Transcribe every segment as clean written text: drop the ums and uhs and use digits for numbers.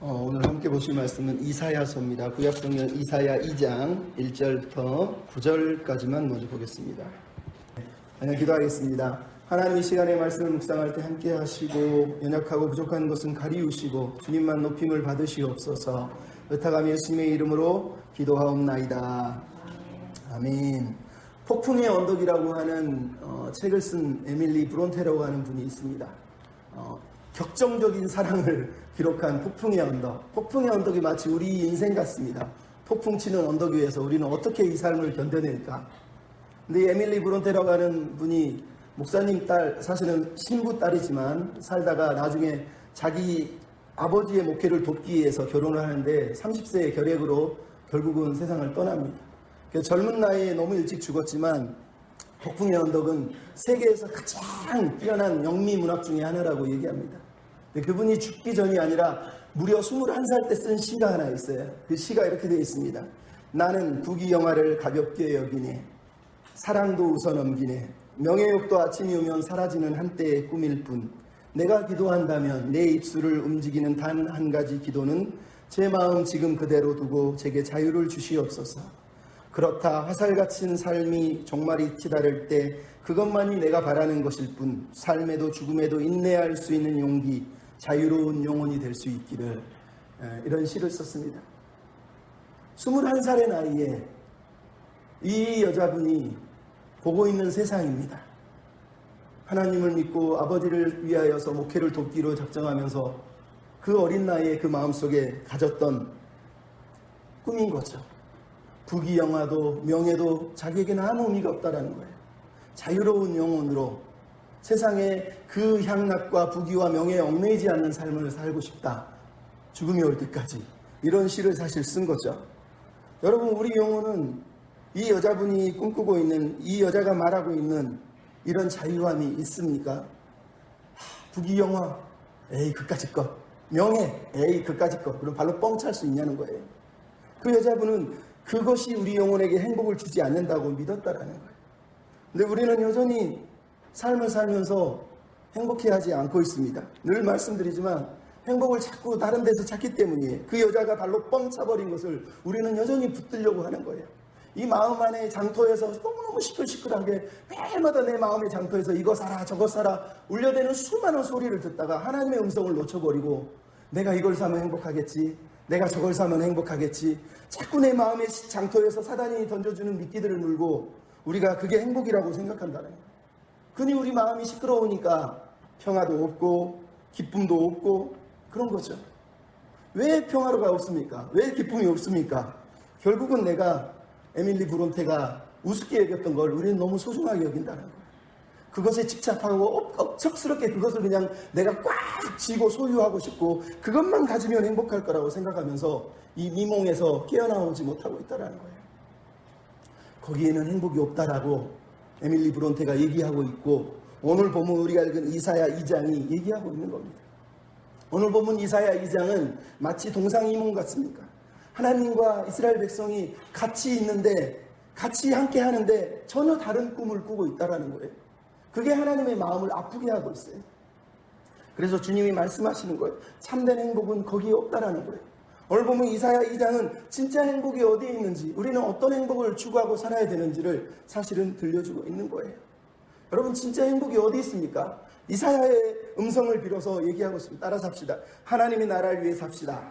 오늘 함께 보실 말씀은 이사야서입니다. 구약성경 이사야 2장 1절부터 9절까지만 먼저 보겠습니다. 기도하겠습니다. 하나님, 이 시간에 말씀을 묵상할 때 함께 하시고 연약하고 부족한 것은 가리우시고 주님만 높임을 받으시옵소서. 의탁하며 예수님의 이름으로 기도하옵나이다. 아멘. 폭풍의 언덕이라고 하는 책을 쓴 에밀리 브론테라고 하는 분이 있습니다. 격정적인 사랑을 기록한 폭풍의 언덕. 폭풍의 언덕이 마치 우리 인생 같습니다. 폭풍 치는 언덕 위에서 우리는 어떻게 이 삶을 견뎌낼까? 근데 에밀리 브론테라고 하는 분이 목사님 딸, 사실은 신부 딸이지만 살다가 나중에 자기 아버지의 목회를 돕기 위해서 결혼을 하는데 30세의 결핵으로 결국은 세상을 떠납니다. 젊은 나이에 너무 일찍 죽었지만 폭풍의 언덕은 세계에서 가장 뛰어난 영미 문학 중에 하나라고 얘기합니다. 근데 그분이 죽기 전이 아니라 무려 21살 때 쓴 시가 하나 있어요. 그 시가 이렇게 되어 있습니다. 나는 부귀영화를 가볍게 여기네. 사랑도 웃어넘기네. 명예욕도 아침이 오면 사라지는 한때의 꿈일 뿐. 내가 기도한다면 내 입술을 움직이는 단 한 가지 기도는 제 마음 지금 그대로 두고 제게 자유를 주시옵소서. 그렇다 화살 갇힌 삶이 종말이 기다릴 때 그것만이 내가 바라는 것일 뿐. 삶에도 죽음에도 인내할 수 있는 용기, 자유로운 영혼이 될 수 있기를. 이런 시를 썼습니다. 21살의 나이에 이 여자분이 보고 있는 세상입니다. 하나님을 믿고 아버지를 위하여서 목회를 돕기로 작정하면서 그 어린 나이에 그 마음속에 가졌던 꿈인 거죠. 부귀영화도 명예도 자기에게는 아무 의미가 없다라는 거예요. 자유로운 영혼으로 세상에 그 향락과 부귀와 명예에 얽매이지 않는 삶을 살고 싶다. 죽음이 올 때까지. 이런 시를 사실 쓴 거죠. 여러분, 우리 영혼은 이 여자분이 꿈꾸고 있는, 이 여자가 말하고 있는 이런 자유함이 있습니까? 부귀영화, 에이 그까짓 것. 명예, 에이 그까짓 것. 그럼 발로 뻥 찰 수 있냐는 거예요. 그 여자분은 그것이 우리 영혼에게 행복을 주지 않는다고 믿었다라는 거예요. 근데 우리는 여전히 삶을 살면서 행복해하지 않고 있습니다. 늘 말씀드리지만 행복을 자꾸 다른 데서 찾기 때문이에요. 그 여자가 발로 뻥 차버린 것을 우리는 여전히 붙들려고 하는 거예요. 이 마음 안에 장터에서 너무너무 시끌시끌하게 매일마다 내 마음의 장터에서 이거 사라 저거 사라 울려대는 수많은 소리를 듣다가 하나님의 음성을 놓쳐버리고 내가 이걸 사면 행복하겠지, 내가 저걸 사면 행복하겠지, 자꾸 내 마음의 장터에서 사단이 던져주는 미끼들을 물고 우리가 그게 행복이라고 생각한다는 거예요. 그니 우리 마음이 시끄러우니까 평화도 없고 기쁨도 없고 그런 거죠. 왜 평화가 없습니까? 왜 기쁨이 없습니까? 결국은 내가 에밀리 브론테가 우습게 여겼던 걸 우리는 너무 소중하게 여긴다는 거예요. 그것에 집착하고 억척스럽게 그것을 그냥 내가 꽉 쥐고 소유하고 싶고 그것만 가지면 행복할 거라고 생각하면서 이 미몽에서 깨어나오지 못하고 있다는 거예요. 거기에는 행복이 없다라고 에밀리 브론테가 얘기하고 있고 오늘 보면 우리가 읽은 이사야 2장이 얘기하고 있는 겁니다. 오늘 보면 이사야 2장은 마치 동상이몽 같습니까? 하나님과 이스라엘 백성이 같이 있는데 같이 함께 하는데 전혀 다른 꿈을 꾸고 있다는 거예요. 그게 하나님의 마음을 아프게 하고 있어요. 그래서 주님이 말씀하시는 거예요. 참된 행복은 거기에 없다라는 거예요. 오늘 보면 이사야 2장은 진짜 행복이 어디에 있는지, 우리는 어떤 행복을 추구하고 살아야 되는지를 사실은 들려주고 있는 거예요. 여러분, 진짜 행복이 어디 있습니까? 이사야의 음성을 빌어서 얘기하고 있습니다. 따라서 합시다. 하나님의 나라를 위해 삽시다.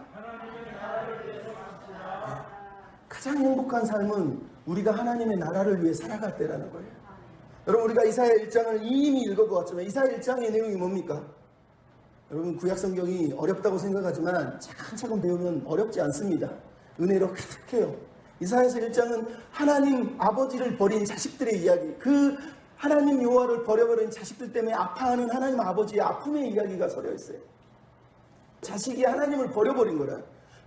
가장 행복한 삶은 우리가 하나님의 나라를 위해 살아갈 때라는 거예요. 여러분, 우리가 이사야 1장을 이미 읽어보았지만 이사야 1장의 내용이 뭡니까? 여러분, 구약성경이 어렵다고 생각하지만 차근차근 배우면 어렵지 않습니다. 은혜로 가득해요. 이사야서 1장은 하나님 아버지를 버린 자식들의 이야기, 그 하나님 여호와를 버려버린 자식들 때문에 아파하는 하나님 아버지의 아픔의 이야기가 서려 있어요. 자식이 하나님을 버려버린 거라.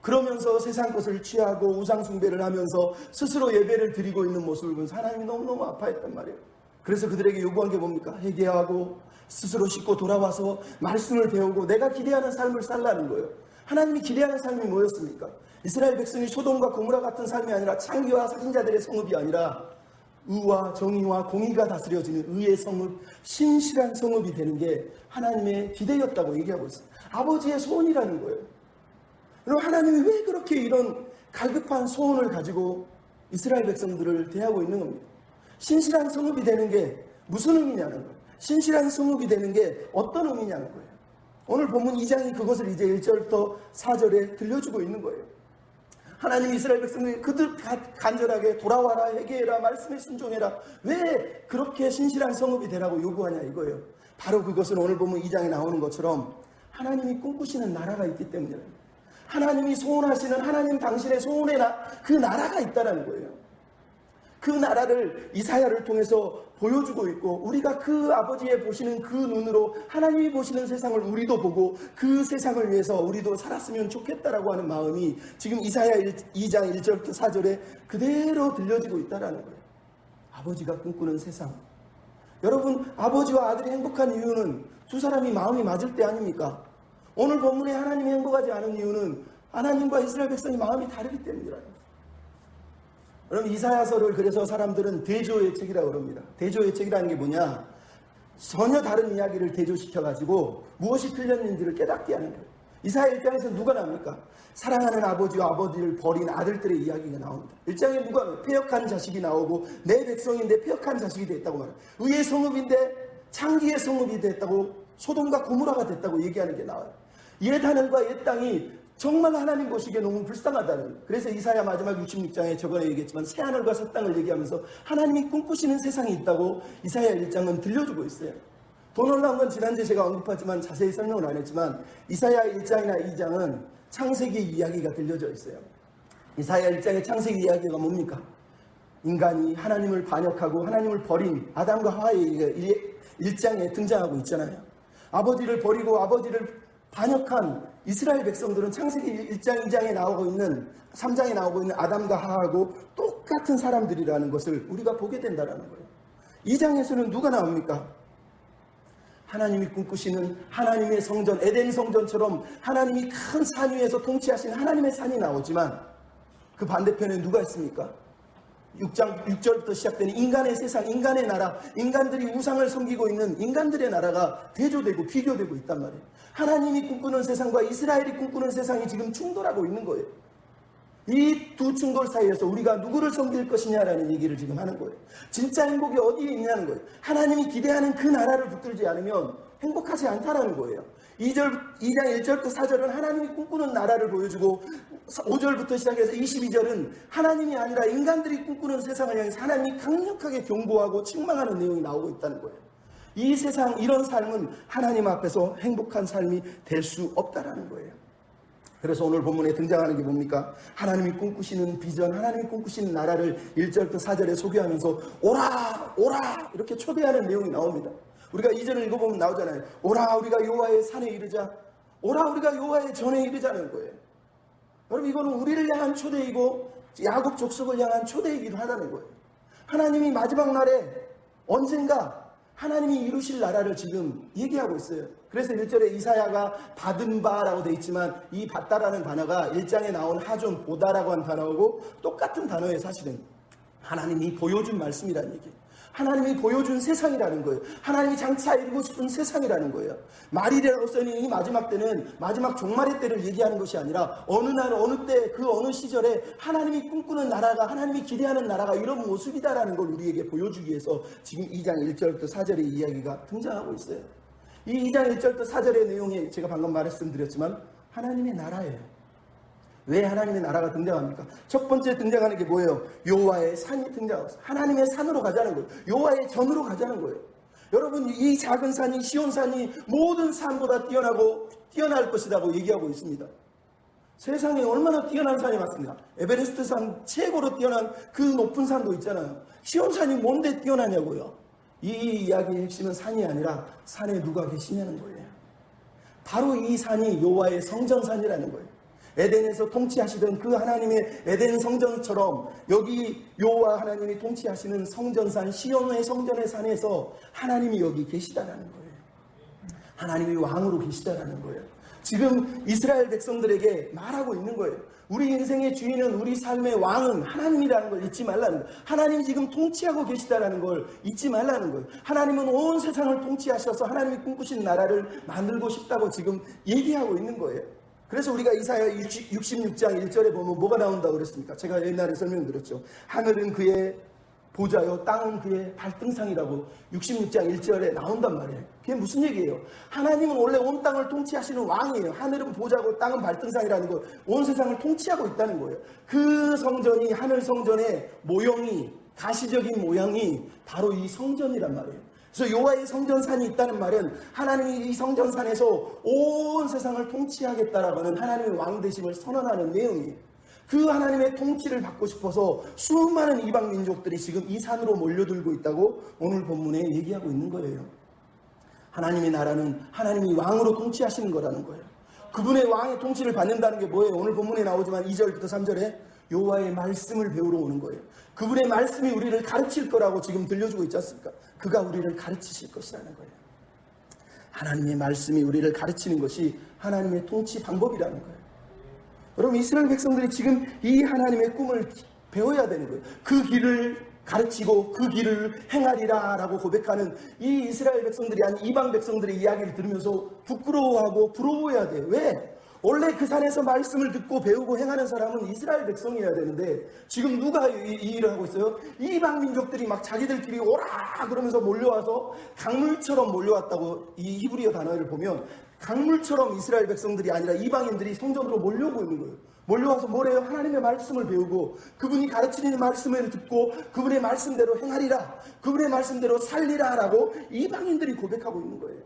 그러면서 세상 것을 취하고 우상 숭배를 하면서 스스로 예배를 드리고 있는 모습을 보면서 하나님이 너무너무 아파했단 말이에요. 그래서 그들에게 요구한 게 뭡니까? 회개하고 스스로 씻고 돌아와서 말씀을 배우고 내가 기대하는 삶을 살라는 거예요. 하나님이 기대하는 삶이 뭐였습니까? 이스라엘 백성이 소돔과 고모라 같은 삶이 아니라 창기와 살인자들의 성읍이 아니라 의와 정의와 공의가 다스려지는 의의 성읍, 신실한 성읍이 되는 게 하나님의 기대였다고 얘기하고 있어요. 아버지의 소원이라는 거예요. 그럼 하나님이 왜 그렇게 이런 갈급한 소원을 가지고 이스라엘 백성들을 대하고 있는 겁니다. 신실한 성읍이 되는 게 무슨 의미냐는 거예요. 신실한 성읍이 되는 게 어떤 의미냐는 거예요. 오늘 본문 2장이 그것을 이제 1절부터 4절에 들려주고 있는 거예요. 하나님 이스라엘 백성들이 그들 간절하게 돌아와라, 회개해라, 말씀에 순종해라. 왜 그렇게 신실한 성읍이 되라고 요구하냐 이거예요. 바로 그것은 오늘 보면 2장에 나오는 것처럼 하나님이 꿈꾸시는 나라가 있기 때문이에요. 하나님이 소원하시는 하나님 당신의 소원의 그 나라가 있다는 거예요. 그 나라를 이사야를 통해서 보여주고 있고, 우리가 그 아버지의 보시는 그 눈으로 하나님이 보시는 세상을 우리도 보고 그 세상을 위해서 우리도 살았으면 좋겠다라고 하는 마음이 지금 이사야 2장 1절부터 4절에 그대로 들려지고 있다는 거예요. 아버지가 꿈꾸는 세상. 여러분, 아버지와 아들이 행복한 이유는 두 사람이 마음이 맞을 때 아닙니까? 오늘 본문에 하나님이 행복하지 않은 이유는 하나님과 이스라엘 백성이 마음이 다르기 때문이라는 거예요. 여러분, 이사야서를 그래서 사람들은 대조의 책이라고 그럽니다. 대조의 책이라는 게 뭐냐? 전혀 다른 이야기를 대조시켜가지고 무엇이 틀렸는지를 깨닫게 하는 거예요. 이사야 1장에서 누가 나옵니까? 사랑하는 아버지와 아버지를 버린 아들들의 이야기가 나옵니다. 1장에 누가 패역한 자식이 나오고 내 백성인데 패역한 자식이 됐다고 말해요. 의의 성읍인데 창기의 성읍이 됐다고, 소돔과 고모라가 됐다고 얘기하는 게 나와요. 옛 하늘과 옛 땅이 정말 하나님 보시기에 너무 불쌍하다는. 그래서 이사야 마지막 66장에 저번에 얘기했지만 새 하늘과 새 땅을 얘기하면서 하나님이 꿈꾸시는 세상이 있다고 이사야 1장은 들려주고 있어요. 더 놀라운 건 지난주에 제가 언급하지만 자세히 설명을 안 했지만 이사야 1장이나 2장은 창세기 이야기가 들려져 있어요. 이사야 1장의 창세기 이야기가 뭡니까? 인간이 하나님을 반역하고 하나님을 버린 아담과 하와의 1장에 등장하고 있잖아요. 아버지를 버리고 아버지를 반역한 이스라엘 백성들은 창세기 1장, 2장에 나오고 있는 3장에 나오고 있는 아담과 하와하고 똑같은 사람들이라는 것을 우리가 보게 된다는 거예요. 2장에서는 누가 나옵니까? 하나님이 꿈꾸시는 하나님의 성전, 에덴 성전처럼 하나님이 큰 산 위에서 통치하시는 하나님의 산이 나오지만 그 반대편에 누가 있습니까? 6절부터 시작되는 인간의 세상, 인간의 나라, 인간들이 우상을 섬기고 있는 인간들의 나라가 대조되고 비교되고 있단 말이에요. 하나님이 꿈꾸는 세상과 이스라엘이 꿈꾸는 세상이 지금 충돌하고 있는 거예요. 이 두 충돌 사이에서 우리가 누구를 섬길 것이냐라는 얘기를 지금 하는 거예요. 진짜 행복이 어디에 있냐는 거예요. 하나님이 기대하는 그 나라를 붙들지 않으면 행복하지 않다라는 거예요. 2장 1절부터 4절은 하나님이 꿈꾸는 나라를 보여주고 5절부터 시작해서 22절은 하나님이 아니라 인간들이 꿈꾸는 세상을 향해서 하나님이 강력하게 경고하고 책망하는 내용이 나오고 있다는 거예요. 이 세상, 이런 삶은 하나님 앞에서 행복한 삶이 될 수 없다라는 거예요. 그래서 오늘 본문에 등장하는 게 뭡니까? 하나님이 꿈꾸시는 비전, 하나님이 꿈꾸시는 나라를 1절부터 4절에 소개하면서 오라! 오라! 이렇게 초대하는 내용이 나옵니다. 우리가 2절을 읽어보면 나오잖아요. 오라 우리가 여호와의 산에 이르자. 오라 우리가 여호와의 전에 이르자는 거예요. 여러분, 이거는 우리를 향한 초대이고 야곱 족속을 향한 초대이기도 하다는 거예요. 하나님이 마지막 날에 언젠가 하나님이 이루실 나라를 지금 얘기하고 있어요. 그래서 1절에 이사야가 받은 바라고 되어 있지만 이 받다라는 단어가 1장에 나온 하존 보다라고 한 단어고 똑같은 단어에 사실은 하나님이 보여준 말씀이라는 얘기예요. 하나님이 보여준 세상이라는 거예요. 하나님이 장차 이루고 싶은 세상이라는 거예요. 말이라고 써있는 이 마지막 때는 마지막 종말의 때를 얘기하는 것이 아니라 어느 날 어느 때 그 어느 시절에 하나님이 꿈꾸는 나라가, 하나님이 기대하는 나라가 이런 모습이다라는 걸 우리에게 보여주기 위해서 지금 2장 1절부터 4절의 이야기가 등장하고 있어요. 이 2장 1절부터 4절의 내용이 제가 방금 말씀드렸지만 하나님의 나라예요. 왜 하나님의 나라가 등장합니까? 첫 번째 등장하는 게 뭐예요? 여호와의 산이 등장하고 있어요. 하나님의 산으로 가자는 거예요. 여호와의 전으로 가자는 거예요. 여러분, 이 작은 산이, 시온산이 모든 산보다 뛰어날 것이라고 얘기하고 있습니다. 세상에 얼마나 뛰어난 산이 많습니다. 에베레스트 산 최고로 뛰어난 그 높은 산도 있잖아요. 시온산이 뭔데 뛰어나냐고요. 이 이야기의 핵심은 산이 아니라 산에 누가 계시냐는 거예요. 바로 이 산이 여호와의 성전산이라는 거예요. 에덴에서 통치하시던 그 하나님의 에덴 성전처럼 여기 여호와 하나님이 통치하시는 성전산, 시온의 성전의 산에서 하나님이 여기 계시다라는 거예요. 하나님이 왕으로 계시다라는 거예요. 지금 이스라엘 백성들에게 말하고 있는 거예요. 우리 인생의 주인은, 우리 삶의 왕은 하나님이라는 걸 잊지 말라는 거예요. 하나님이 지금 통치하고 계시다라는 걸 잊지 말라는 거예요. 하나님은 온 세상을 통치하셔서 하나님이 꿈꾸신 나라를 만들고 싶다고 지금 얘기하고 있는 거예요. 그래서 우리가 이사야 66장 1절에 보면 뭐가 나온다고 그랬습니까? 제가 옛날에 설명드렸죠. 하늘은 그의 보좌요, 땅은 그의 발등상이라고 66장 1절에 나온단 말이에요. 그게 무슨 얘기예요? 하나님은 원래 온 땅을 통치하시는 왕이에요. 하늘은 보좌고 땅은 발등상이라는 거, 온 세상을 통치하고 있다는 거예요. 그 성전이, 하늘 성전의 모형이, 가시적인 모양이 바로 이 성전이란 말이에요. 그래서 여호와의 성전산이 있다는 말은 하나님이 이 성전산에서 온 세상을 통치하겠다라고 하는 하나님의 왕 되심을 선언하는 내용이에요. 그 하나님의 통치를 받고 싶어서 수많은 이방 민족들이 지금 이 산으로 몰려들고 있다고 오늘 본문에 얘기하고 있는 거예요. 하나님의 나라는 하나님이 왕으로 통치하시는 거라는 거예요. 그분의 왕의 통치를 받는다는 게 뭐예요? 오늘 본문에 나오지만 2절부터 3절에 여호와의 말씀을 배우러 오는 거예요. 그분의 말씀이 우리를 가르칠 거라고 지금 들려주고 있지 않습니까? 그가 우리를 가르치실 것이라는 거예요. 하나님의 말씀이 우리를 가르치는 것이 하나님의 통치 방법이라는 거예요. 여러분, 이스라엘 백성들이 지금 이 하나님의 꿈을 배워야 되는 거예요. 그 길을 가르치고 그 길을 행하리라 라고 고백하는 이 이스라엘 백성들이 아닌 이방 백성들의 이야기를 들으면서 부끄러워하고 부러워해야 돼요. 왜? 원래 그 산에서 말씀을 듣고 배우고 행하는 사람은 이스라엘 백성이어야 되는데 지금 누가 이 일을 하고 있어요? 이방 민족들이 막 자기들끼리 오라 그러면서 몰려와서 강물처럼 몰려왔다고, 이 히브리어 단어를 보면 강물처럼 이스라엘 백성들이 아니라 이방인들이 성전으로 몰려오고 있는 거예요. 몰려와서 뭐래요? 하나님의 말씀을 배우고 그분이 가르치는 말씀을 듣고 그분의 말씀대로 행하리라, 그분의 말씀대로 살리라 라고 이방인들이 고백하고 있는 거예요.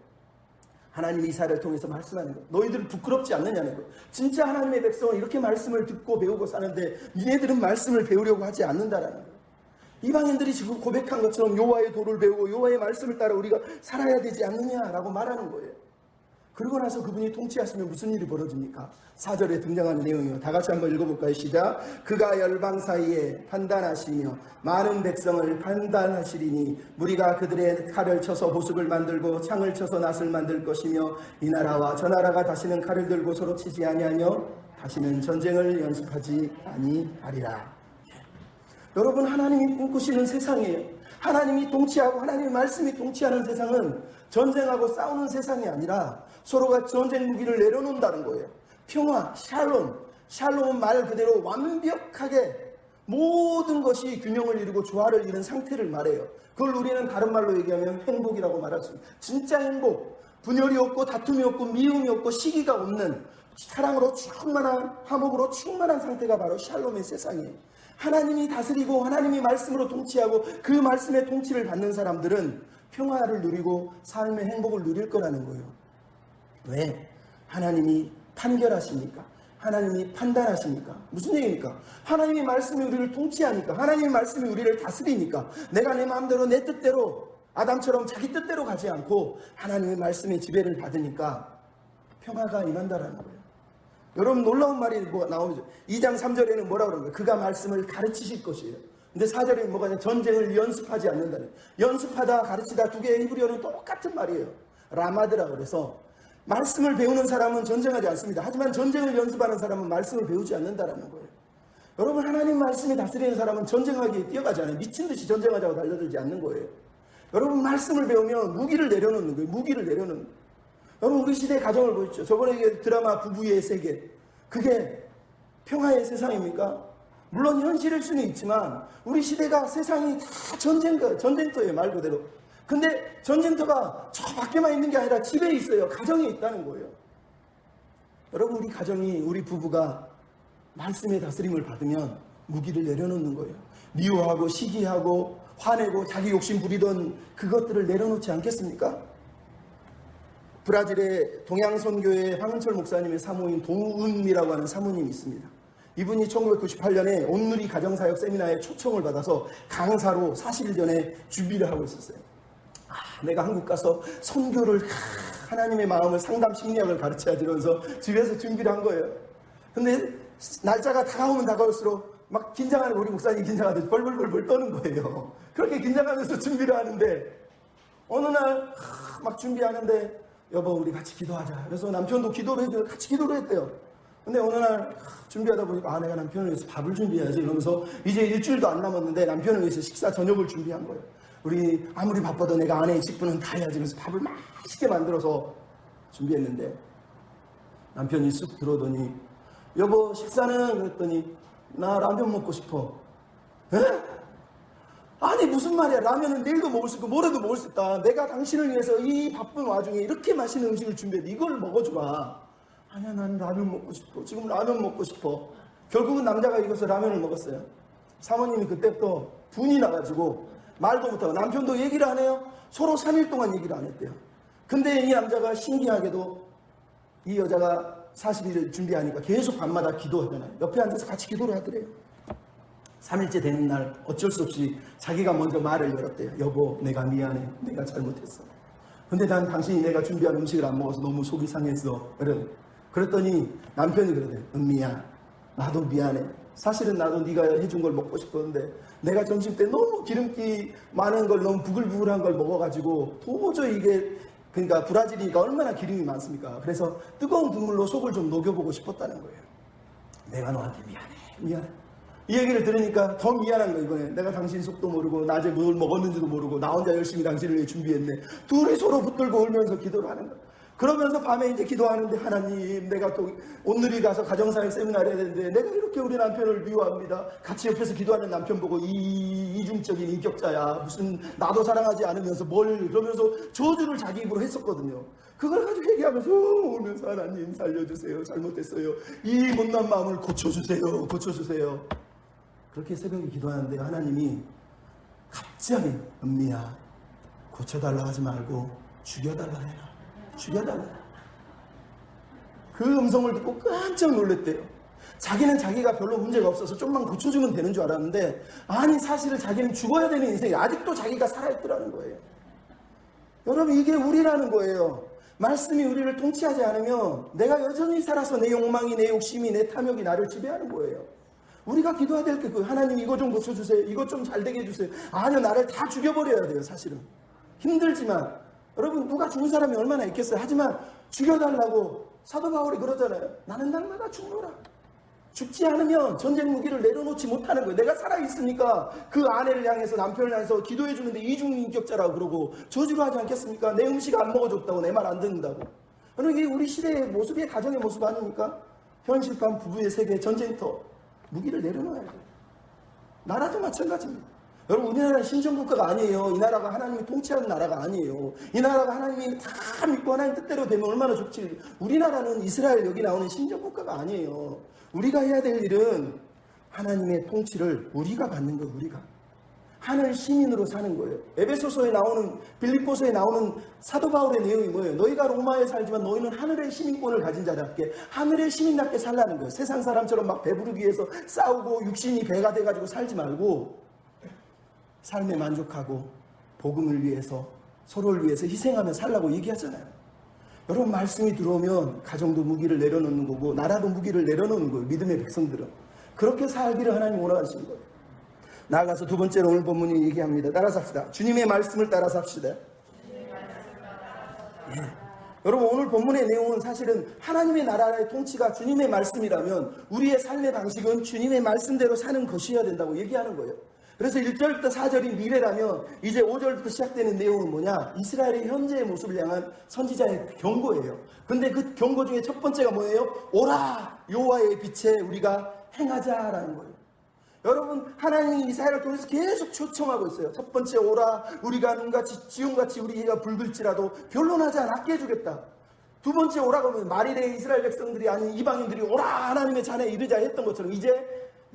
하나님이 이사야를 통해서 말씀하는 거예요. 너희들은 부끄럽지 않느냐는 거예요. 진짜 하나님의 백성은 이렇게 말씀을 듣고 배우고 사는데 니네들은 말씀을 배우려고 하지 않는다라는 거예요. 이방인들이 지금 고백한 것처럼 여호와의 도를 배우고 여호와의 말씀을 따라 우리가 살아야 되지 않느냐라고 말하는 거예요. 그러고 나서 그분이 통치하시면 무슨 일이 벌어집니까? 4절에 등장하는 내용이요. 다 같이 한번 읽어볼까요? 시작. 그가 열방 사이에 판단하시며 많은 백성을 판단하시리니 무리가 그들의 칼을 쳐서 보석을 만들고 창을 쳐서 낫을 만들 것이며 이 나라와 저 나라가 다시는 칼을 들고 서로 치지 아니하며 다시는 전쟁을 연습하지 아니하리라. 여러분, 하나님이 꿈꾸시는 세상이에요. 하나님이 통치하고 하나님의 말씀이 통치하는 세상은 전쟁하고 싸우는 세상이 아니라 서로가 전쟁 무기를 내려놓는다는 거예요. 평화, 샬롬. 샬롬은 말 그대로 완벽하게 모든 것이 균형을 이루고 조화를 이룬 상태를 말해요. 그걸 우리는 다른 말로 얘기하면 행복이라고 말할 수 있어요. 진짜 행복. 분열이 없고 다툼이 없고 미움이 없고 시기가 없는 사랑으로 충만한, 화목으로 충만한 상태가 바로 샬롬의 세상이에요. 하나님이 다스리고 하나님이 말씀으로 통치하고 그 말씀의 통치를 받는 사람들은 평화를 누리고 삶의 행복을 누릴 거라는 거예요. 왜? 하나님이 판결하시니까. 하나님이 판단하시니까. 무슨 얘기입니까? 하나님의 말씀이 우리를 통치하니까. 하나님의 말씀이 우리를 다스리니까. 내가 내 마음대로 내 뜻대로 아담처럼 자기 뜻대로 가지 않고 하나님의 말씀의 지배를 받으니까 평화가 임한다라는 거예요. 여러분, 놀라운 말이 뭐 나오죠. 2장 3절에는 뭐라고 그러는 거예요? 그가 말씀을 가르치실 것이에요. 근데 4절에는 뭐가 있냐? 전쟁을 연습하지 않는다는 거예요. 연습하다, 가르치다 두 개의 히브리어는 똑같은 말이에요. 라마드라고 그래서 말씀을 배우는 사람은 전쟁하지 않습니다. 하지만 전쟁을 연습하는 사람은 말씀을 배우지 않는다라는 거예요. 여러분, 하나님 말씀이 다스리는 사람은 전쟁하기에 뛰어가지 않아요. 미친 듯이 전쟁하자고 달려들지 않는 거예요. 여러분, 말씀을 배우면 무기를 내려놓는 거예요. 무기를 내려놓는 거예요. 여러분, 우리 시대의 가정을 보십시오. 저번에 드라마 부부의 세계, 그게 평화의 세상입니까? 물론 현실일 수는 있지만 우리 시대가 세상이 다 전쟁터예요, 말 그대로. 근데 전쟁터가 저 밖에만 있는 게 아니라 집에 있어요. 가정에 있다는 거예요. 여러분, 우리 가정이, 우리 부부가 말씀의 다스림을 받으면 무기를 내려놓는 거예요. 미워하고 시기하고 화내고 자기 욕심 부리던 그것들을 내려놓지 않겠습니까? 브라질의 동양선교회 황은철 목사님의 사모인 동은이라고 하는 사모님이 있습니다. 이분이 1998년에 온누리 가정사역 세미나에 초청을 받아서 강사로 40일 전에 준비를 하고 있었어요. 내가 한국 가서 선교를, 하나님의 마음을, 상담 심리학을 가르쳐야지 이러면서 집에서 준비를 한 거예요. 근데 날짜가 다가오면 다가올수록 막 긴장하는, 우리 목사님 긴장하듯이 벌벌벌 떠는 거예요. 그렇게 긴장하면서 준비를 하는데 어느 날 막 준비하는데 여보, 우리 같이 기도하자. 그래서 남편도 기도를 해줘요. 같이 기도를 했대요. 근데 어느 날 준비하다 보니까 내가 남편을 위해서 밥을 준비해야지 이러면서 이제 일주일도 안 남았는데 남편을 위해서 식사 저녁을 준비한 거예요. 우리 아무리 바빠도 내가 아내의 직분은 다 해야지. 그래서 밥을 맛있게 만들어서 준비했는데 남편이 쑥 들어오더니 여보 식사는? 그랬더니 나 라면 먹고 싶어. 에? 아니 무슨 말이야. 라면은 내일도 먹을 수 있고 모레도 먹을 수 있다. 내가 당신을 위해서 이 바쁜 와중에 이렇게 맛있는 음식을 준비했는데 이걸 먹어주라. 아니야 난 라면 먹고 싶어. 지금 라면 먹고 싶어. 결국은 남자가 이것을 라면을 먹었어요. 사모님이 그때부터 분이 나가지고 말도 못하고 남편도 얘기를 안 해요. 서로 3일 동안 얘기를 안 했대요. 근데 이 남자가 신기하게도 이 여자가 40일을 준비하니까 계속 밤마다 기도하잖아요. 옆에 앉아서 같이 기도를 하더래요. 3일째 되는 날 어쩔 수 없이 자기가 먼저 말을 열었대요. 여보 내가 미안해. 내가 잘못했어. 근데 난 당신이 내가 준비한 음식을 안 먹어서 너무 속이 상했어. 그랬더니 남편이 그러대요. 은미야 나도 미안해. 사실은 나도 네가 해준 걸 먹고 싶었는데 내가 점심 때 너무 기름기 많은 걸 너무 부글부글한 걸 먹어가지고 도저히 이게 그러니까 브라질이니까 얼마나 기름이 많습니까? 그래서 뜨거운 국물로 속을 좀 녹여보고 싶었다는 거예요. 내가 너한테 미안해. 이 얘기를 들으니까 더 미안한 거예요. 이번에 내가 당신 속도 모르고 낮에 뭘 먹었는지도 모르고 나 혼자 열심히 당신을 위해 준비했네. 둘이 서로 붙들고 울면서 기도를 하는 거예요. 그러면서 밤에 이제 기도하는데 하나님 내가 또 오늘이 가서 가정사역 세미나를 해야 되는데 내가 이렇게 우리 남편을 미워합니다. 같이 옆에서 기도하는 남편 보고 이중적인 인격자야. 무슨 나도 사랑하지 않으면서 뭘 그러면서 저주를 자기 입으로 했었거든요. 그걸 가지고 얘기하면서 울면서 하나님 살려주세요. 잘못했어요. 이 못난 마음을 고쳐주세요. 그렇게 새벽에 기도하는데 하나님이 갑자기 은미야 고쳐달라 하지 말고 죽여달라 해라. 죽여달라. 그 음성을 듣고 깜짝 놀랐대요. 자기는 자기가 별로 문제가 없어서 좀만 고쳐주면 되는 줄 알았는데 아니 사실은 자기는 죽어야 되는 인생이 아직도 자기가 살아있더라는 거예요. 여러분 이게 우리라는 거예요. 말씀이 우리를 통치하지 않으면 내가 여전히 살아서 내 욕망이 내 욕심이 내 탐욕이 나를 지배하는 거예요. 우리가 기도해야 될 게 그 하나님 이거 좀 고쳐주세요. 이거 좀 잘 되게 해주세요. 아니요 나를 다 죽여버려야 돼요. 사실은 힘들지만 여러분 누가 죽은 사람이 얼마나 있겠어요. 하지만 죽여달라고 사도 바울이 그러잖아요. 나는 날마다 죽노라. 죽지 않으면 전쟁 무기를 내려놓지 못하는 거예요. 내가 살아있으니까 그 아내를 향해서 남편을 향해서 기도해 주는데 이중인격자라고 그러고 저주를 하지 않겠습니까? 내 음식 안 먹어줬다고 내 말 안 듣는다고. 여러분 이게 우리 시대의 모습이 가정의 모습 아닙니까? 현실감 부부의 세계 전쟁터 무기를 내려놓아야 돼요. 나라도 마찬가지입니다. 여러분 우리나라는 신정국가가 아니에요. 이 나라가 하나님이 통치하는 나라가 아니에요. 이 나라가 하나님이 다 믿고 하나님 뜻대로 되면 얼마나 좋지. 우리나라는 이스라엘 여기 나오는 신정국가가 아니에요. 우리가 해야 될 일은 하나님의 통치를 우리가 받는 거예요. 우리가 하늘 시민으로 사는 거예요. 에베소서에 나오는 빌립보서에 나오는 사도 바울의 내용이 뭐예요? 너희가 로마에 살지만 너희는 하늘의 시민권을 가진 자답게 하늘의 시민답게 살라는 거예요. 세상 사람처럼 막 배부르기 위해서 싸우고 육신이 배가 돼가지고 살지 말고 삶에 만족하고 복음을 위해서 서로를 위해서 희생하며 살라고 얘기하잖아요. 여러분 말씀이 들어오면 가정도 무기를 내려놓는 거고 나라도 무기를 내려놓는 거예요. 믿음의 백성들은 그렇게 살기를 하나님 원하시는 거예요. 나아가서 두 번째로 오늘 본문이 얘기합니다. 따라 삽시다. 주님의 말씀을 따라 삽시다. 예. 여러분 오늘 본문의 내용은 사실은 하나님의 나라의 통치가 주님의 말씀이라면 우리의 삶의 방식은 주님의 말씀대로 사는 것이어야 된다고 얘기하는 거예요. 그래서 1절부터 4절이 미래라면 이제 5절부터 시작되는 내용은 뭐냐? 이스라엘의 현재의 모습을 향한 선지자의 경고예요. 근데 그 경고 중에 첫 번째가 뭐예요? 오라 여호와의 빛에 우리가 행하자라는 거예요. 여러분 하나님이 이스라엘을 통해서 계속 초청하고 있어요. 첫 번째 오라 우리가 눈같이 지용같이 우리 해가 붉을지라도 변론하지 않게 해주겠다. 두 번째 오라고 하면 말일에 이스라엘 백성들이 아닌 이방인들이 오라 하나님의 잔에 이르자 했던 것처럼 이제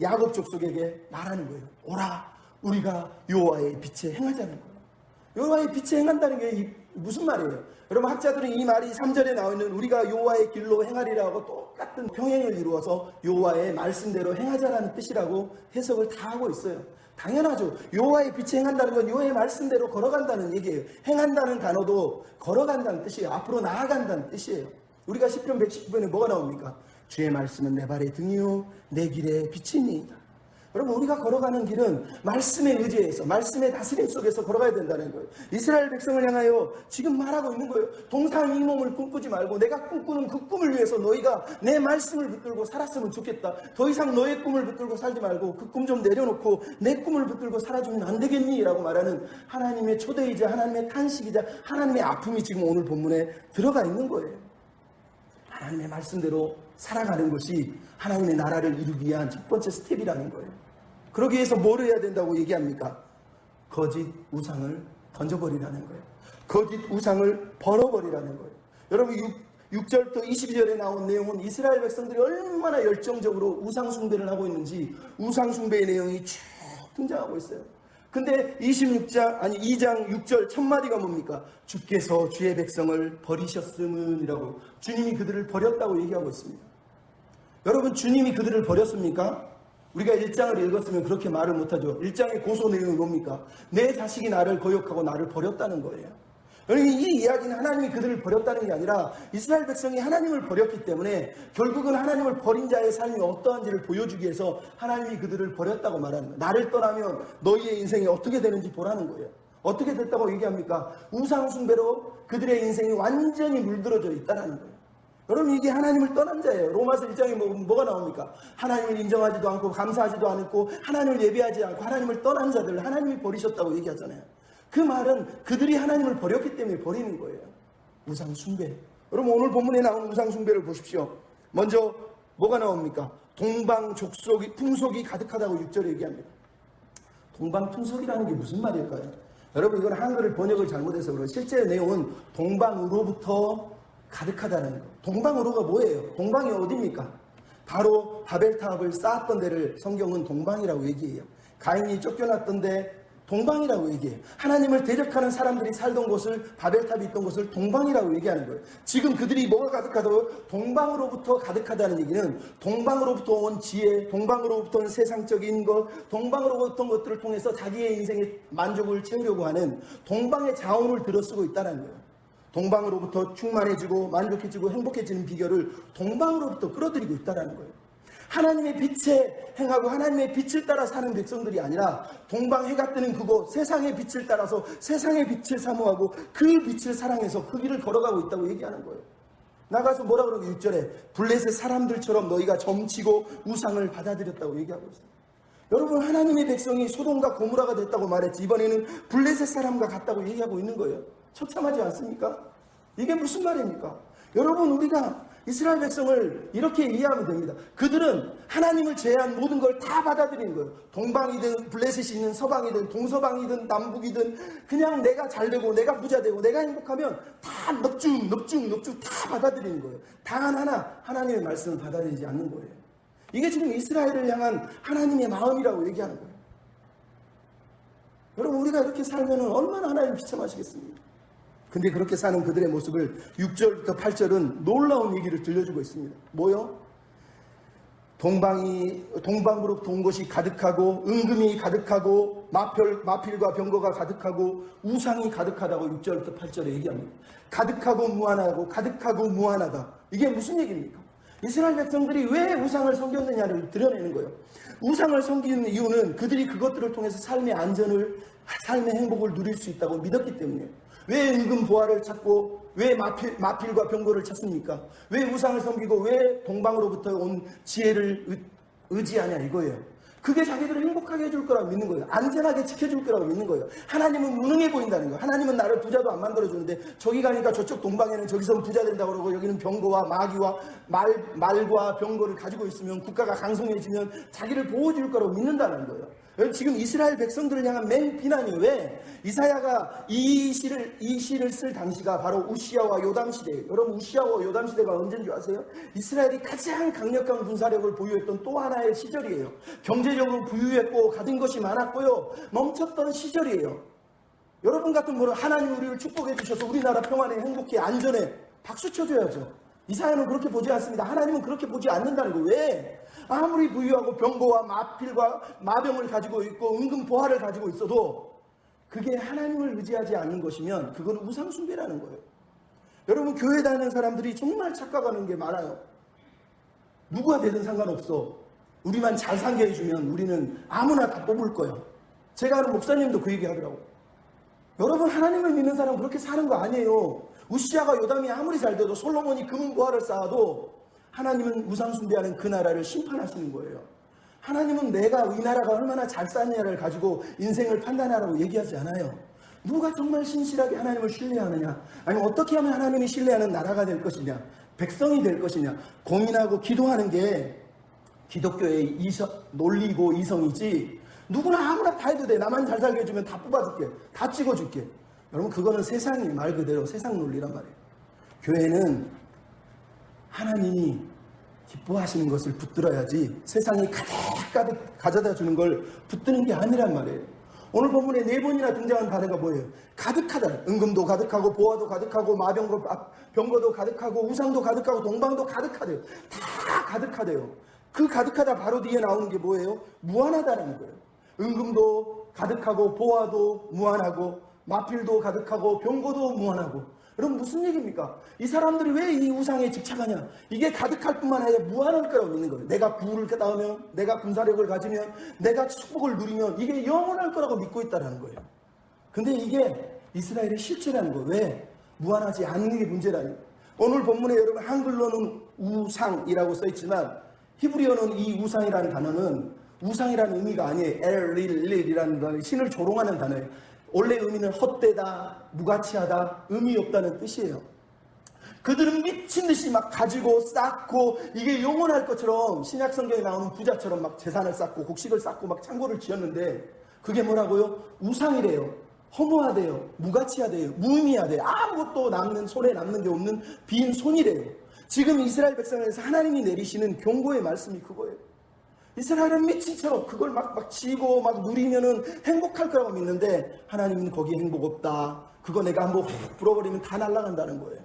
야곱 족속에게 말하는 거예요. 오라 우리가 여호와의 빛에 행하자는 거예요. 여호와의 빛에 행한다는 게 무슨 말이에요? 여러분 학자들은 이 말이 3절에 나와 있는 우리가 여호와의 길로 행하리라고 똑같은 평행을 이루어서 여호와의 말씀대로 행하자라는 뜻이라고 해석을 다 하고 있어요. 당연하죠. 여호와의 빛에 행한다는 건 여호와의 말씀대로 걸어간다는 얘기예요. 행한다는 단어도 걸어간다는 뜻이에요. 앞으로 나아간다는 뜻이에요. 우리가 시편 119편에 뭐가 나옵니까? 주의 말씀은 내 발의 등이요 내 길의 빛이니이다. 여러분 우리가 걸어가는 길은 말씀의 의지에서 말씀의 다스림 속에서 걸어가야 된다는 거예요. 이스라엘 백성을 향하여 지금 말하고 있는 거예요. 동상이몽을 꿈꾸지 말고 내가 꿈꾸는 그 꿈을 위해서 너희가 내 말씀을 붙들고 살았으면 좋겠다. 더 이상 너의 꿈을 붙들고 살지 말고 그 꿈 좀 내려놓고 내 꿈을 붙들고 살아주면 안 되겠니? 라고 말하는 하나님의 초대이자 하나님의 탄식이자 하나님의 아픔이 지금 오늘 본문에 들어가 있는 거예요. 하나님의 말씀대로 살아가는 것이 하나님의 나라를 이루기 위한 첫 번째 스텝이라는 거예요. 그러기 위해서 뭘 해야 된다고 얘기합니까? 거짓 우상을 던져버리라는 거예요. 거짓 우상을 벌어버리라는 거예요. 여러분 6절부터 22절에 나온 내용은 이스라엘 백성들이 얼마나 열정적으로 우상 숭배를 하고 있는지 우상 숭배의 내용이 쭉 등장하고 있어요. 근데 2장 6절 첫 마디가 뭡니까? 주께서 주의 백성을 버리셨음은이라고, 주님이 그들을 버렸다고 얘기하고 있습니다. 여러분, 주님이 그들을 버렸습니까? 우리가 1장을 읽었으면 그렇게 말을 못하죠. 1장의 고소 내용이 뭡니까? 내 자식이 나를 거역하고 나를 버렸다는 거예요. 여러분, 이 이야기는 하나님이 그들을 버렸다는 게 아니라 이스라엘 백성이 하나님을 버렸기 때문에 결국은 하나님을 버린 자의 삶이 어떠한지를 보여주기 위해서 하나님이 그들을 버렸다고 말하는 거예요. 나를 떠나면 너희의 인생이 어떻게 되는지 보라는 거예요. 어떻게 됐다고 얘기합니까? 우상 숭배로 그들의 인생이 완전히 물들어져 있다는 거예요. 여러분, 이게 하나님을 떠난 자예요. 로마서 1장에 뭐가 나옵니까? 하나님을 인정하지도 않고 감사하지도 않고 하나님을 예배하지 않고 하나님을 떠난 자들을 하나님이 버리셨다고 얘기하잖아요. 그 말은 그들이 하나님을 버렸기 때문에 버리는 거예요. 우상 숭배. 여러분, 오늘 본문에 나오는 우상 숭배를 보십시오. 먼저 뭐가 나옵니까? 동방족속이 풍속이 가득하다고 6절에 얘기합니다. 동방풍속이라는 게 무슨 말일까요? 여러분, 이건 한글을 번역을 잘못해서 그래요. 실제 내용은 동방으로부터 가득하다는 거. 동방으로가 뭐예요? 동방이 어디입니까? 바로 바벨탑을 쌓았던 데를 성경은 동방이라고 얘기해요. 가인이 쫓겨났던 데 동방이라고 얘기해요. 하나님을 대적하는 사람들이 살던 곳을, 바벨탑이 있던 곳을 동방이라고 얘기하는 거예요. 지금 그들이 뭐가 가득하다고요? 동방으로부터 가득하다는 얘기는 동방으로부터 온 지혜, 동방으로부터 온 세상적인 것, 동방으로부터 온 것들을 통해서 자기의 인생의 만족을 채우려고 하는 동방의 자원을 들어쓰고 있다는 거예요. 동방으로부터 충만해지고 만족해지고 행복해지는 비결을 동방으로부터 끌어들이고 있다는 거예요. 하나님의 빛에 행하고 하나님의 빛을 따라 사는 백성들이 아니라 동방 해가 뜨는 그곳, 세상의 빛을 따라서 세상의 빛을 사모하고 그 빛을 사랑해서 그 길을 걸어가고 있다고 얘기하는 거예요. 나가서 뭐라 그러고 6절에 블레셋 사람들처럼 너희가 점치고 우상을 받아들였다고 얘기하고 있어요. 여러분, 하나님의 백성이 소돔과 고모라가 됐다고 말했지, 이번에는 블레셋 사람과 같다고 얘기하고 있는 거예요. 처참하지 않습니까? 이게 무슨 말입니까? 여러분, 우리가 이스라엘 백성을 이렇게 이해하면 됩니다. 그들은 하나님을 제외한 모든 걸 다 받아들이는 거예요. 동방이든 블레셋이 있는 서방이든 동서방이든 남북이든 그냥 내가 잘되고 내가 부자되고 내가 행복하면 다 넙죽 다 받아들이는 거예요. 단 하나 하나님의 말씀을 받아들이지 않는 거예요. 이게 지금 이스라엘을 향한 하나님의 마음이라고 얘기하는 거예요. 여러분, 우리가 이렇게 살면 얼마나 하나님 비참하시겠습니까? 근데 그렇게 사는 그들의 모습을 6절부터 8절은 놀라운 얘기를 들려주고 있습니다. 뭐요? 동방으로부터 온 것이 가득하고 은금이 가득하고 마필과 병거가 가득하고 우상이 가득하다고 6절부터 8절에 얘기합니다. 가득하고 무한하다. 이게 무슨 얘기입니까? 이스라엘 백성들이 왜 우상을 섬겼느냐를 드러내는 거예요. 우상을 섬기는 이유는 그들이 그것들을 통해서 삶의 안전을, 삶의 행복을 누릴 수 있다고 믿었기 때문이에요. 왜 은금 보화를 찾고 왜 마필과 병거를 찾습니까? 왜 우상을 섬기고 왜 동방으로부터 온 지혜를 의지하냐 이거예요. 그게 자기들을 행복하게 해줄 거라고 믿는 거예요. 안전하게 지켜줄 거라고 믿는 거예요. 하나님은 무능해 보인다는 거예요. 하나님은 나를 부자도 안 만들어주는데 저기 가니까 저쪽 동방에는 저기서 부자 된다고 그러고 여기는 병거와 마귀와 말과 병거를 가지고 있으면 국가가 강성해지면 자기를 보호해줄 거라고 믿는다는 거예요. 지금 이스라엘 백성들을 향한 맹 비난이 왜? 이사야가 이 시를 쓸 당시가 바로 우시야와 요담 시대예요. 여러분, 우시야와 요담 시대가 언제인 줄 아세요? 이스라엘이 가장 강력한 군사력을 보유했던 또 하나의 시절이에요. 경제적으로 부유했고 가진 것이 많았고요. 멈췄던 시절이에요. 여러분 같은 분은 하나님 우리를 축복해 주셔서 우리나라 평안에 행복해 안전해 박수 쳐줘야죠. 이사야는 그렇게 보지 않습니다. 하나님은 그렇게 보지 않는다는 거예요. 왜? 아무리 부유하고 병거와 마필과 마병을 가지고 있고 은금 보화를 가지고 있어도 그게 하나님을 의지하지 않는 것이면 그건 우상 숭배라는 거예요. 여러분, 교회 다니는 사람들이 정말 착각하는 게 많아요. 누구가 되든 상관없어. 우리만 잘 살게 해주면 우리는 아무나 다 뽑을 거야. 제가 아는 목사님도 그 얘기 하더라고요. 여러분, 하나님을 믿는 사람은 그렇게 사는 거 아니에요. 우시야가 요담이 아무리 잘 돼도 솔로몬이 금은 보화를 쌓아도 하나님은 우상 숭배하는 그 나라를 심판하시는 거예요. 하나님은 내가 이 나라가 얼마나 잘 사느냐를 가지고 인생을 판단하라고 얘기하지 않아요. 누가 정말 신실하게 하나님을 신뢰하느냐, 아니면 어떻게 하면 하나님이 신뢰하는 나라가 될 것이냐, 백성이 될 것이냐 고민하고 기도하는 게 기독교의 논리고 이성이지, 누구나 아무나 다 해도 돼. 나만 잘 살게 해주면 다 뽑아줄게, 다 찍어줄게. 여러분, 그거는 세상이 말 그대로 세상 논리란 말이에요. 교회는 하나님이 기뻐하시는 것을 붙들어야지 세상이 가득 가져다 주는 걸 붙드는 게 아니란 말이에요. 오늘 본문에 4번이나 등장한 단어가 뭐예요? 가득하다. 은금도 가득하고 보화도 가득하고 병거도 가득하고 우상도 가득하고 동방도 가득하대요. 다 가득하대요. 그 가득하다 바로 뒤에 나오는 게 뭐예요? 무한하다는 거예요. 은금도 가득하고 보화도 무한하고 마필도 가득하고 병거도 무한하고. 여러분, 무슨 얘기입니까? 이 사람들이 왜 이 우상에 집착하냐? 이게 가득할 뿐만 아니라 무한할 거라고 믿는 거예요. 내가 부를 낳으면, 내가 군사력을 가지면, 내가 축복을 누리면 이게 영원할 거라고 믿고 있다는 거예요. 근데 이게 이스라엘의 실체라는 거예요. 왜? 무한하지 않는 게 문제라니. 오늘 본문에 여러분, 한글로는 우상이라고 써있지만 히브리어는 이 우상이라는 단어는 우상이라는 의미가 아니에요. 엘릴이라는 단어, 신을 조롱하는 단어예요. 원래 의미는 헛되다, 무가치하다, 의미 없다는 뜻이에요. 그들은 미친 듯이 막 가지고 쌓고 이게 영원할 것처럼 신약 성경에 나오는 부자처럼 막 재산을 쌓고 곡식을 쌓고 막 창고를 지었는데 그게 뭐라고요? 우상이래요. 허무하대요. 무가치하대요. 무의미하대요. 아무것도 손에 남는 게 없는 빈 손이래요. 지금 이스라엘 백성에서 하나님이 내리시는 경고의 말씀이 그거예요. 이스라엘은 미친처럼 그걸 막 지고 막 누리면은 행복할 거라고 믿는데 하나님은 거기에 행복 없다. 그거 내가 한번 훅 불어버리면 다 날아간다는 거예요.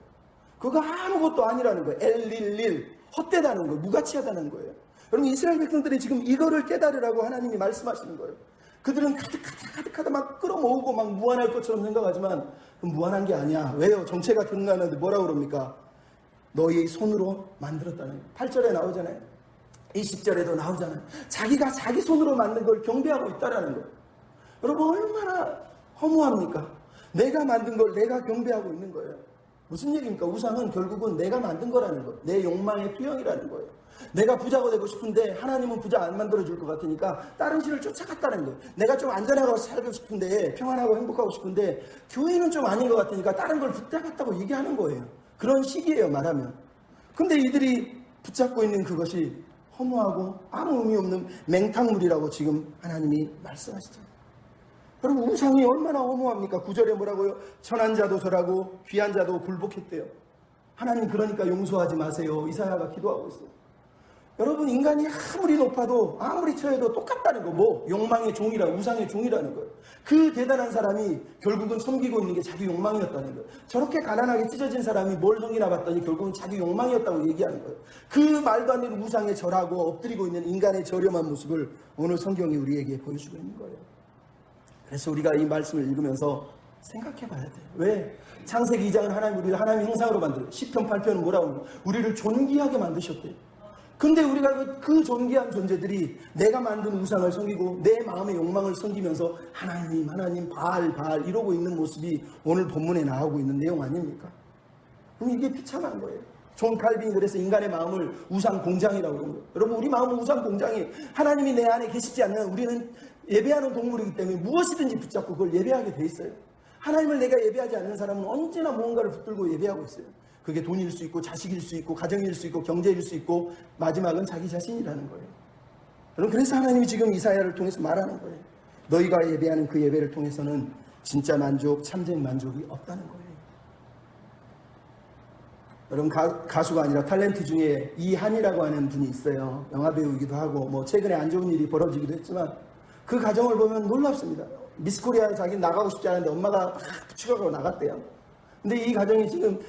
그거 아무것도 아니라는 거예요. 엘릴릴, 헛되다는 거예요. 무가치하다는 거예요. 여러분, 이스라엘 백성들이 지금 이거를 깨달으라고 하나님이 말씀하시는 거예요. 그들은 가득하다 막 끌어모으고 막 무한할 것처럼 생각하지만 무한한 게 아니야. 왜요? 정체가 드러나는데 뭐라고 그럽니까? 너희의 손으로 만들었다는 거예요. 8절에 나오잖아요. 20절에도 나오잖아요. 자기가 자기 손으로 만든 걸 경배하고 있다는 거예요. 여러분, 얼마나 허무합니까? 내가 만든 걸 내가 경배하고 있는 거예요. 무슨 얘기입니까? 우상은 결국은 내가 만든 거라는 거예요. 내 욕망의 투영이라는 거예요. 내가 부자가 되고 싶은데 하나님은 부자 안 만들어줄 것 같으니까 다른 신을 쫓아갔다는 거예요. 내가 좀 안전하고 살고 싶은데, 평안하고 행복하고 싶은데 교회는 좀 아닌 것 같으니까 다른 걸 붙잡았다고 얘기하는 거예요. 그런 식이에요, 말하면. 근데 이들이 붙잡고 있는 그것이 허무하고 아무 의미 없는 맹탕물이라고 지금 하나님이 말씀하시죠. 여러분, 우상이 얼마나 허무합니까? 9절에 뭐라고요? 천한 자도 절하고 귀한 자도 굴복했대요. 하나님, 그러니까 용서하지 마세요. 이사야가 기도하고 있어요. 여러분, 인간이 아무리 높아도 아무리 처해도 똑같다는 거. 뭐? 욕망의 종이라, 우상의 종이라는 거예요. 그 대단한 사람이 결국은 섬기고 있는 게 자기 욕망이었다는 거예요. 저렇게 가난하게 찢어진 사람이 뭘 섬기나 봤더니 결국은 자기 욕망이었다고 얘기하는 거예요. 그 말도 안 되는 우상에 절하고 엎드리고 있는 인간의 저렴한 모습을 오늘 성경이 우리에게 보여주고 있는 거예요. 그래서 우리가 이 말씀을 읽으면서 생각해 봐야 돼요. 왜? 창세기 2장은 우리를 하나님의 형상으로 만들어요. 시편 8편은 뭐라고 하는 거예요? 우리를 존귀하게 만드셨대요. 근데 우리가 그 존귀한 존재들이 내가 만든 우상을 섬기고 내 마음의 욕망을 섬기면서 하나님 바알 이러고 있는 모습이 오늘 본문에 나오고 있는 내용 아닙니까? 그럼 이게 비참한 거예요. 존 칼빈이 그래서 인간의 마음을 우상 공장이라고 그러는 거예요. 여러분, 우리 마음은 우상 공장이에요. 하나님이 내 안에 계시지 않는, 우리는 예배하는 동물이기 때문에 무엇이든지 붙잡고 그걸 예배하게 돼 있어요. 하나님을 내가 예배하지 않는 사람은 언제나 무언가를 붙들고 예배하고 있어요. 그게 돈일 수 있고 자식일 수 있고 가정일 수 있고 경제일 수 있고 마지막은 자기 자신이라는 거예요. 여러분, 그래서 하나님이 지금 이사야를 통해서 말하는 거예요. 너희가 예배하는 그 예배를 통해서는 진짜 만족, 참된 만족이 없다는 거예요. 여러분, 가수가 아니라 탤런트 중에 이한이라고 하는 분이 있어요. 영화배우이기도 하고 뭐 최근에 안 좋은 일이 벌어지기도 했지만 그 가정을 보면 놀랍습니다. 미스코리아에 자기는 나가고 싶지 않은데 엄마가 막 부추겨가고 나갔대요. 근데 이 가정이 지금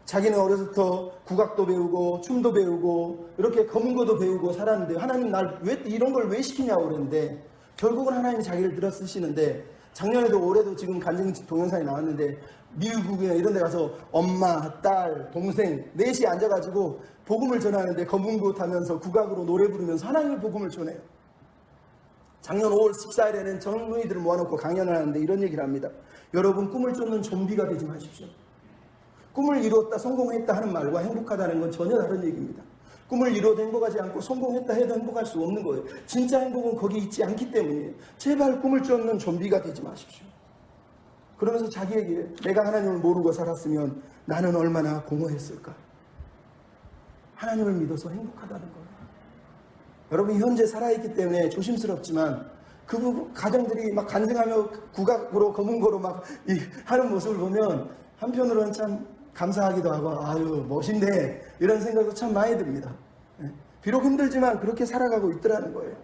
자기는 어려서부터 국악도 배우고 춤도 배우고 이렇게 검은거도 배우고 살았는데 하나님 날 왜 이런 걸 왜 시키냐고 그랬는데 결국은 하나님이 자기를 들어 쓰시는데, 작년에도 올해도 지금 간증 동영상이 나왔는데 미국이나 이런 데 가서 엄마, 딸, 동생 넷이 앉아가지고 복음을 전하는데 검은고 타면서 국악으로 노래 부르면서 하나님의 복음을 전해요. 작년 5월 14일에는 젊은이들을 모아놓고 강연을 하는데 이런 얘기를 합니다. 여러분, 꿈을 쫓는 좀비가 되지 마십시오. 꿈을 이루었다, 성공했다 하는 말과 행복하다는 건 전혀 다른 얘기입니다. 꿈을 이루어도 행복하지 않고 성공했다 해도 행복할 수 없는 거예요. 진짜 행복은 거기 있지 않기 때문이에요. 제발 꿈을 쫓는 좀비가 되지 마십시오. 그러면서 자기에게 내가 하나님을 모르고 살았으면 나는 얼마나 공허했을까. 하나님을 믿어서 행복하다는 거예요. 여러분 현재 살아있기 때문에 조심스럽지만 그 가정들이 막 간증하며 국악으로 검은고로 막 하는 모습을 보면 한편으로는 참 감사하기도 하고 아유 멋있네 이런 생각도 참 많이 듭니다. 비록 힘들지만 그렇게 살아가고 있더라는 거예요.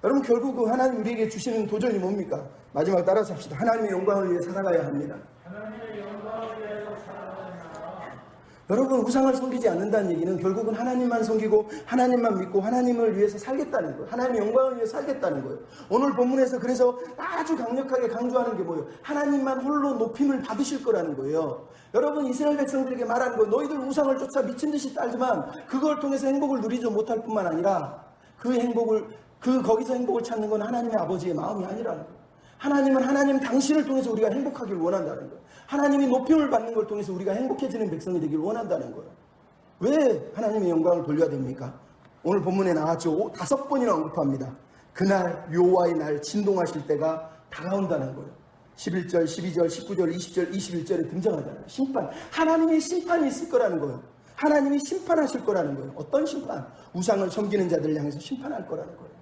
여러분 결국 하나님 우리에게 주시는 도전이 뭡니까? 마지막 따라서 합시다. 하나님의 영광을 위해 살아가야 합니다. 여러분 우상을 섬기지 않는다는 얘기는 결국은 하나님만 섬기고 하나님만 믿고 하나님을 위해서 살겠다는 거예요. 하나님의 영광을 위해 살겠다는 거예요. 오늘 본문에서 그래서 아주 강력하게 강조하는 게 뭐예요? 하나님만 홀로 높임을 받으실 거라는 거예요. 여러분 이스라엘 백성들에게 말하는 거예요. 너희들 우상을 쫓아 미친 듯이 따지만 그걸 통해서 행복을 누리지 못할 뿐만 아니라 거기서 행복을 찾는 건 하나님의 아버지의 마음이 아니라는 거예요. 하나님은 하나님 당신을 통해서 우리가 행복하길 원한다는 거예요. 하나님이 높임을 받는 걸 통해서 우리가 행복해지는 백성이 되길 원한다는 거예요. 왜 하나님의 영광을 돌려야 됩니까? 오늘 본문에 나왔죠. 5번이나 언급합니다. 그날 여호와의 날 진동하실 때가 다가온다는 거예요. 11절, 12절, 19절, 20절, 21절에 등장하잖아요. 심판. 하나님의 심판이 있을 거라는 거예요. 하나님이 심판하실 거라는 거예요. 어떤 심판? 우상을 섬기는 자들 향해서 심판할 거라는 거예요.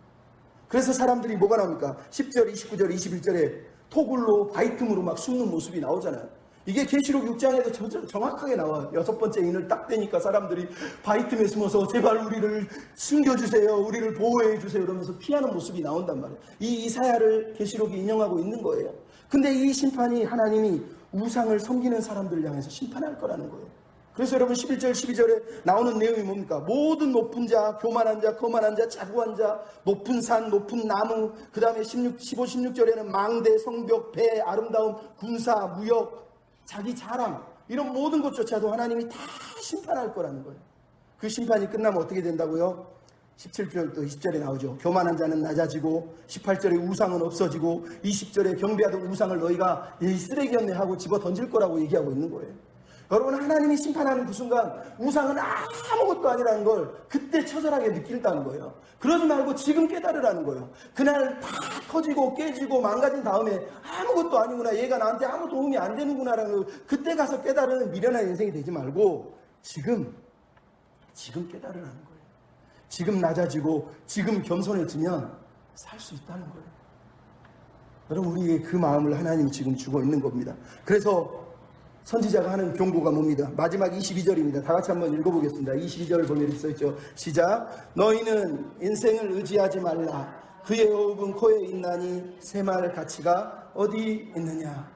그래서 사람들이 뭐가 나옵니까? 10절, 29절, 21절에 토굴로 바위틈으로 막 숨는 모습이 나오잖아요. 이게 계시록 6장에도 정확하게 나와요. 6번째 인을 딱 떼니까 사람들이 바위틈에 숨어서 제발 우리를 숨겨주세요. 우리를 보호해주세요. 이러면서 피하는 모습이 나온단 말이에요. 이 이사야를 계시록이 인용하고 있는 거예요. 근데 이 심판이 하나님이 우상을 섬기는 사람들을 향해서 심판할 거라는 거예요. 그래서 여러분 11절 12절에 나오는 내용이 뭡니까? 모든 높은 자, 교만한 자, 거만한 자, 자고한 자, 높은 산, 높은 나무, 그 다음에 15, 16절에는 망대, 성벽, 배, 아름다움, 군사, 무역, 자기 자랑 이런 모든 것조차도 하나님이 다 심판할 거라는 거예요. 그 심판이 끝나면 어떻게 된다고요? 17절도 20절에 나오죠. 교만한 자는 낮아지고 18절에 우상은 없어지고 20절에 경배하던 우상을 너희가 이 쓰레기였네 하고 집어 던질 거라고 얘기하고 있는 거예요. 여러분 하나님이 심판하는 그 순간 우상은 아무것도 아니라는 걸 그때 처절하게 느낀다는 거예요. 그러지 말고 지금 깨달으라는 거예요. 그날 다 터지고 깨지고 망가진 다음에 아무것도 아니구나, 얘가 나한테 아무 도움이 안 되는구나라는 걸 그때 가서 깨달으는 미련한 인생이 되지 말고 지금 깨달으라는 거예요. 지금 낮아지고 지금 겸손해지면 살 수 있다는 거예요. 여러분 우리의 그 마음을 하나님이 지금 주고 있는 겁니다. 그래서 선지자가 하는 경고가 뭡니다? 마지막 22절입니다. 다 같이 한번 읽어보겠습니다. 22절 보면 써있죠. 시작. 너희는 인생을 의지하지 말라. 그의 호흡은 코에 있나니 새말 가치가 어디 있느냐.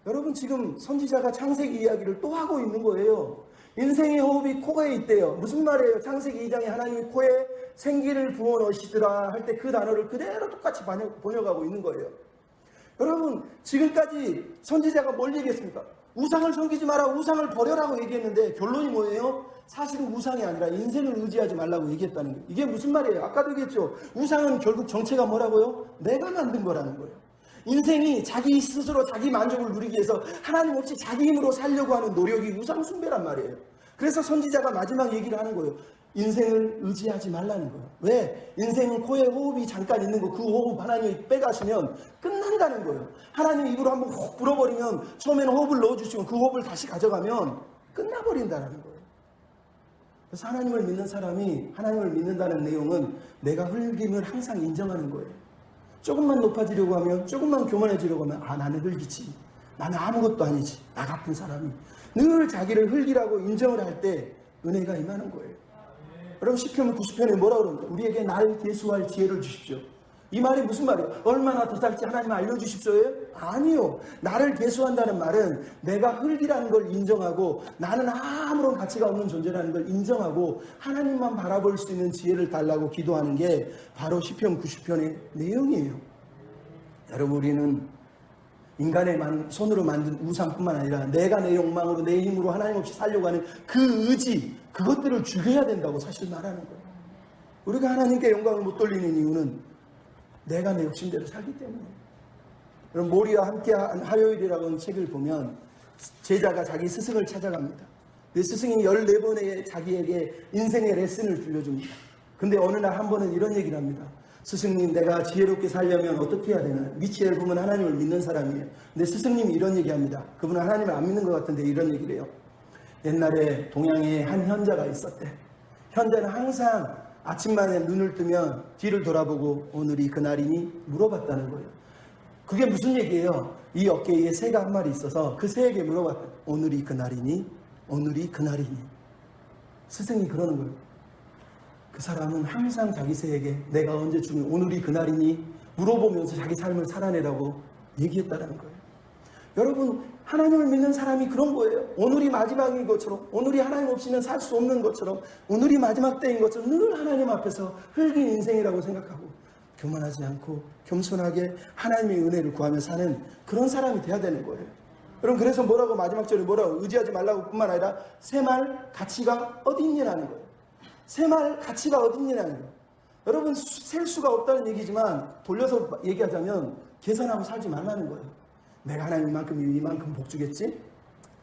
여러분 지금 선지자가 창세기 이야기를 또 하고 있는 거예요. 인생의 호흡이 코에 있대요. 무슨 말이에요? 창세기 2장에 하나님이 코에 생기를 부어 넣으시더라 할 때 그 단어를 그대로 똑같이 번역하고 있는 거예요. 여러분 지금까지 선지자가 뭘 얘기했습니까? 우상을 섬기지 마라, 우상을 버려라고 얘기했는데 결론이 뭐예요? 사실은 우상이 아니라 인생을 의지하지 말라고 얘기했다는 거예요. 이게 무슨 말이에요? 아까도 얘기했죠. 우상은 결국 정체가 뭐라고요? 내가 만든 거라는 거예요. 인생이 자기 스스로 자기 만족을 누리기 위해서 하나님 없이 자기 힘으로 살려고 하는 노력이 우상 숭배란 말이에요. 그래서 선지자가 마지막 얘기를 하는 거예요. 인생을 의지하지 말라는 거예요. 왜? 인생은 코에 호흡이 잠깐 있는 거, 그 호흡 하나님이 빼가시면 끝난다는 거예요. 하나님이 입으로 한번 훅 불어버리면 처음에는 호흡을 넣어주시면 그 호흡을 다시 가져가면 끝나버린다는 거예요. 그래서 하나님을 믿는 사람이 하나님을 믿는다는 내용은 내가 흙임을 항상 인정하는 거예요. 조금만 높아지려고 하면, 조금만 교만해지려고 하면 나는 흙이지, 나는 아무것도 아니지, 나 같은 사람이 늘 자기를 흙이라고 인정을 할 때 은혜가 임하는 거예요. 여러분 시편 90편에 뭐라고 그럽니까? 우리에게 날 계수할 지혜를 주십시오. 이 말이 무슨 말이에요? 얼마나 더 살지 하나님 알려주십시오예요? 아니요. 나를 계수한다는 말은 내가 흙이라는 걸 인정하고 나는 아무런 가치가 없는 존재라는 걸 인정하고 하나님만 바라볼 수 있는 지혜를 달라고 기도하는 게 바로 시편 90편의 내용이에요. 여러분 우리는 인간의 손으로 만든 우상뿐만 아니라 내가 내 욕망으로 내 힘으로 하나님 없이 살려고 하는 그 의지, 그것들을 죽여야 된다고 사실 말하는 거예요. 우리가 하나님께 영광을 못 돌리는 이유는 내가 내 욕심대로 살기 때문에. 여러분 모리와 함께한 화요일이라는 책을 보면 제자가 자기 스승을 찾아갑니다. 그 스승이 14번의 자기에게 인생의 레슨을 들려줍니다. 근데 어느 날 한 번은 이런 얘기를 합니다. 스승님, 내가 지혜롭게 살려면 어떻게 해야 되나요? 미치엘 보면 하나님을 믿는 사람이에요. 근데 스승님이 이런 얘기합니다. 그분은 하나님을 안 믿는 것 같은데 이런 얘기를 해요. 옛날에 동양에 한 현자가 있었대. 현자는 항상 아침만에 눈을 뜨면 뒤를 돌아보고 오늘이 그날이니 물어봤다는 거예요. 그게 무슨 얘기예요? 이 어깨에 새가 한 마리 있어서 그 새에게 물어봤다. 오늘이 그날이니? 오늘이 그날이니? 스승이 그러는 거예요. 그 사람은 항상 자기 새에게 내가 언제 죽니? 오늘이 그날이니? 물어보면서 자기 삶을 살아내라고 얘기했다는 거예요. 여러분, 하나님을 믿는 사람이 그런 거예요. 오늘이 마지막인 것처럼, 오늘이 하나님 없이는 살 수 없는 것처럼, 오늘이 마지막 때인 것처럼 늘 하나님 앞에서 흘긴 인생이라고 생각하고 교만하지 않고 겸손하게 하나님의 은혜를 구하며 사는 그런 사람이 돼야 되는 거예요. 여러분, 그래서 뭐라고 마지막 절에 뭐라고? 의지하지 말라고 뿐만 아니라 새말 가치가 어디 있냐는 거예요. 새말 가치가 어디 있냐는 거예요. 여러분, 셀 수가 없다는 얘기지만 돌려서 얘기하자면 계산하고 살지 말라는 거예요. 내가 하나님 이만큼 복 주겠지?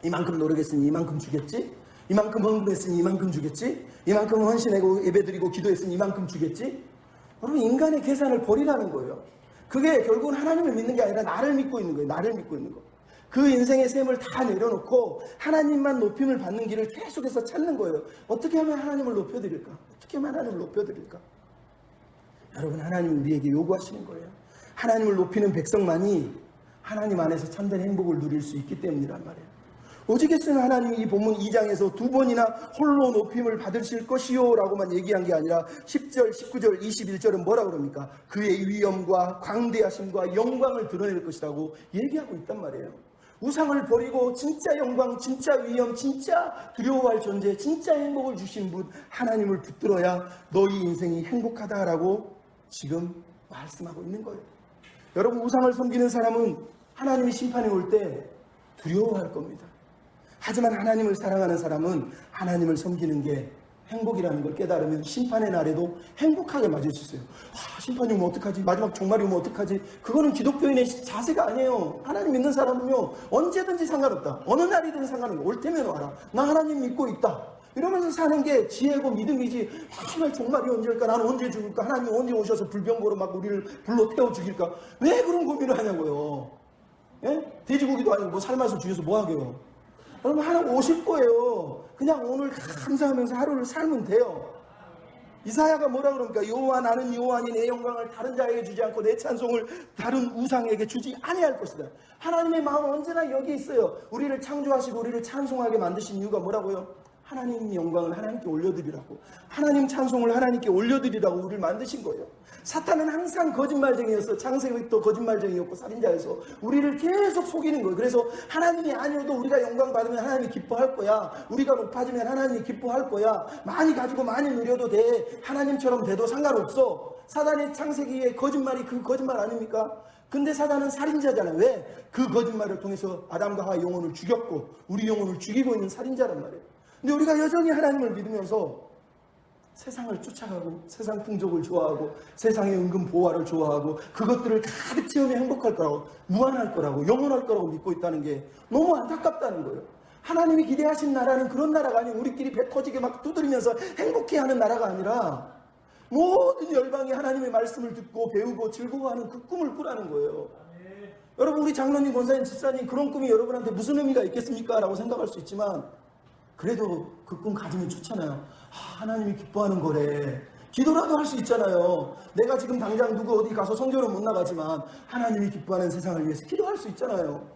이만큼 노력했으니 이만큼 주겠지? 이만큼 헌금했으니 이만큼 주겠지? 이만큼 헌신하고 예배드리고 기도했으니 이만큼 주겠지? 여러분, 인간의 계산을 버리라는 거예요. 그게 결국은 하나님을 믿는 게 아니라 나를 믿고 있는 거예요. 나를 믿고 있는 거. 그 인생의 셈을 다 내려놓고 하나님만 높임을 받는 길을 계속해서 찾는 거예요. 어떻게 하면 하나님을 높여드릴까? 어떻게 하면 하나님을 높여드릴까? 여러분, 하나님은 우리에게 요구하시는 거예요. 하나님을 높이는 백성만이 하나님 안에서 참된 행복을 누릴 수 있기 때문이란 말이에요. 오직했으면 하나님이 이 본문 2장에서 두 번이나 홀로 높임을 받으실 것이요 라고만 얘기한 게 아니라 10절, 19절, 21절은 뭐라 그럽니까? 그의 위엄과 광대하심과 영광을 드러낼 것이라고 얘기하고 있단 말이에요. 우상을 버리고 진짜 영광, 진짜 위엄, 진짜 두려워할 존재, 진짜 행복을 주신 분 하나님을 붙들어야 너희 인생이 행복하다라고 지금 말씀하고 있는 거예요. 여러분, 우상을 섬기는 사람은 하나님이 심판이 올 때 두려워할 겁니다. 하지만 하나님을 사랑하는 사람은 하나님을 섬기는 게 행복이라는 걸 깨달으면 심판의 날에도 행복하게 맞을 수 있어요. 심판이 오면 어떡하지? 마지막 종말이 오면 어떡하지? 그거는 기독교인의 자세가 아니에요. 하나님 믿는 사람은요, 언제든지 상관없다. 어느 날이든 상관없다. 올 테면 와라. 나 하나님 믿고 있다. 이러면서 사는 게 지혜고 믿음이지. 정말 종말이 언제 올까? 나는 언제 죽을까? 하나님 언제 오셔서 불병거로 막 우리를 불러 태워 죽일까? 왜 그런 고민을 하냐고요. 예? 돼지고기도 아니고 뭐 삶아서 죽여서 뭐 하게요? 여러분, 하나님 오실 거예요. 그냥 오늘 감사하면서 하루를 살면 돼요. 이사야가 뭐라 그럽니까? 여호와 나는 여호와니 내 영광을 다른 자에게 주지 않고 내 찬송을 다른 우상에게 주지 아니할 것이다. 하나님의 마음은 언제나 여기 있어요. 우리를 창조하시고 우리를 찬송하게 만드신 이유가 뭐라고요? 하나님 영광을 하나님께 올려드리라고, 하나님 찬송을 하나님께 올려드리라고 우리를 만드신 거예요. 사탄은 항상 거짓말쟁이였어. 창세기도 거짓말쟁이였고 살인자여서 우리를 계속 속이는 거예요. 그래서 하나님이 아니어도 우리가 영광 받으면 하나님이 기뻐할 거야. 우리가 높아지면 하나님이 기뻐할 거야. 많이 가지고 많이 누려도 돼. 하나님처럼 돼도 상관없어. 사단의 창세기의 거짓말이 그 거짓말 아닙니까? 근데 사단은 살인자잖아. 왜? 그 거짓말을 통해서 아담과 하와의 영혼을 죽였고 우리 영혼을 죽이고 있는 살인자란 말이에요. 근데 우리가 여전히 하나님을 믿으면서 세상을 쫓아가고 세상 풍족을 좋아하고 세상의 은근 보화를 좋아하고 그것들을 가득 채우면 행복할 거라고, 무한할 거라고, 영원할 거라고 믿고 있다는 게 너무 안타깝다는 거예요. 하나님이 기대하신 나라는 그런 나라가 아니고 우리끼리 배 터지게 막 두드리면서 행복해하는 나라가 아니라 모든 열방이 하나님의 말씀을 듣고 배우고 즐거워하는 그 꿈을 꾸라는 거예요. 여러분, 우리 장로님, 권사님, 집사님 그런 꿈이 여러분한테 무슨 의미가 있겠습니까? 라고 생각할 수 있지만 그래도 그 꿈 가지면 좋잖아요. 하나님이 기뻐하는 거래. 기도라도 할 수 있잖아요. 내가 지금 당장 누구 어디 가서 성교는 못 나가지만 하나님이 기뻐하는 세상을 위해서 기도할 수 있잖아요.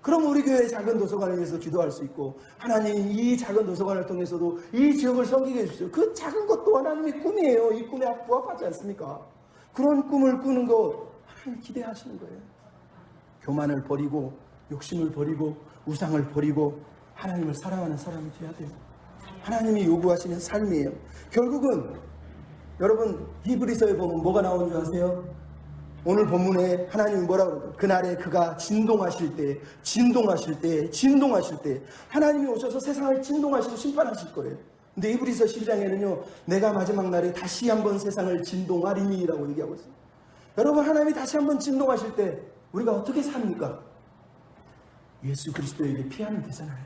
그럼 우리 교회의 작은 도서관을 위해서 기도할 수 있고, 하나님 이 작은 도서관을 통해서도 이 지역을 섬기게 해주세요. 그 작은 것도 하나님의 꿈이에요. 이 꿈에 부합하지 않습니까? 그런 꿈을 꾸는 거 하나님 기대하시는 거예요. 교만을 버리고 욕심을 버리고 우상을 버리고 하나님을 사랑하는 사람이 되어야 돼요. 하나님이 요구하시는 삶이에요. 결국은 여러분, 히브리서에 보면 뭐가 나오는 줄 아세요? 오늘 본문에 하나님이 뭐라고 그러죠? 그날에 그가 진동하실 때 하나님이 오셔서 세상을 진동하시고 심판하실 거예요. 근데 히브리서 12장에는요 내가 마지막 날에 다시 한번 세상을 진동하리니 라고 얘기하고 있어요. 여러분, 하나님이 다시 한번 진동하실 때 우리가 어떻게 삽니까? 예수 그리스도에게 피하면 되잖아요.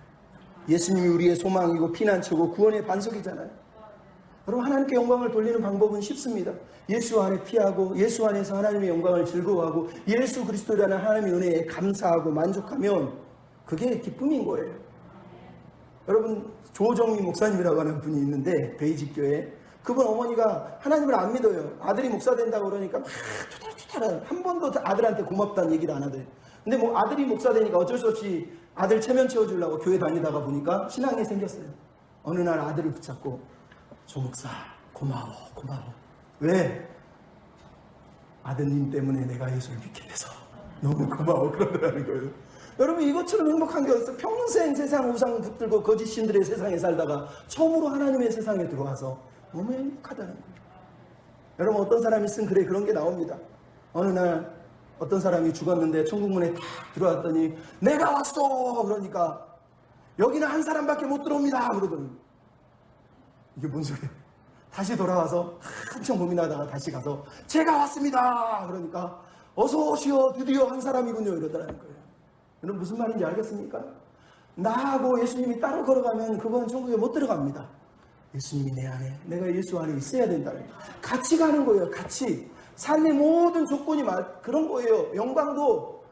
예수님이 우리의 소망이고 피난처고 구원의 반석이잖아요. 여러분, 하나님께 영광을 돌리는 방법은 쉽습니다. 예수 안에 피하고 예수 안에서 하나님의 영광을 즐거워하고 예수 그리스도라는 하나님의 은혜에 감사하고 만족하면 그게 기쁨인 거예요. 여러분 조정미 목사님이라고 하는 분이 있는데 베이직교회 그분 어머니가 하나님을 안 믿어요. 아들이 목사 된다고 그러니까 막 투탈투탈 한 번도 아들한테 고맙다는 얘기를 안 하대요. 근데 뭐 아들이 목사 되니까 어쩔 수 없이 아들 체면 채워주려고 교회 다니다가 보니까 신앙이 생겼어요. 어느 날 아들을 붙잡고 조 목사 고마워. 왜? 아드님 때문에 내가 예수를 믿게 돼서 너무 고마워 그러더라는 거예요. 여러분 이것처럼 행복한 게 없어요. 평생 세상 우상 붙들고 거짓 신들의 세상에 살다가 처음으로 하나님의 세상에 들어와서 너무 행복하다는 거예요. 여러분 어떤 사람이 쓴 글에 그런 게 나옵니다. 어느 날 어떤 사람이 죽었는데 천국문에 탁 들어왔더니 내가 왔어 그러니까 여기는 한 사람밖에 못 들어옵니다 그러더니 이게 뭔 소리야. 다시 돌아와서 한참 고민하다가 다시 가서 제가 왔습니다 그러니까 어서 오시오 드디어 한 사람이군요 이러더라는 거예요. 여러분 무슨 말인지 알겠습니까? 나하고 예수님이 따로 걸어가면 그건 천국에 못 들어갑니다. 예수님이 내 안에 내가 예수 안에 있어야 된다는 거예요. 같이 가는 거예요. 같이 삶의 모든 조건이 그런 거예요. 영광도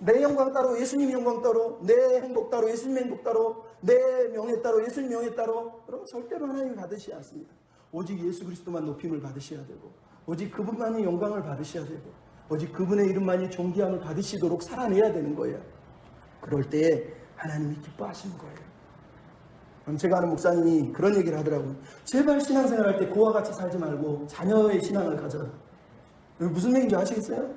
내 영광 따로 예수님 영광 따로 내 행복 따로 예수님 행복 따로 내 명예 따로 예수님 명예 따로 여러분 절대로 하나님이 받으시지 않습니다. 오직 예수 그리스도만 높임을 받으셔야 되고 오직 그분만이 영광을 받으셔야 되고 오직 그분의 이름만이 존귀함을 받으시도록 살아내야 되는 거예요. 그럴 때에 하나님이 기뻐하시는 거예요. 그럼 제가 아는 목사님이 그런 얘기를 하더라고요. 제발 신앙생활 할 때 그와 같이 살지 말고 자녀의 신앙을 가져라. 무슨 얘기인지 아시겠어요?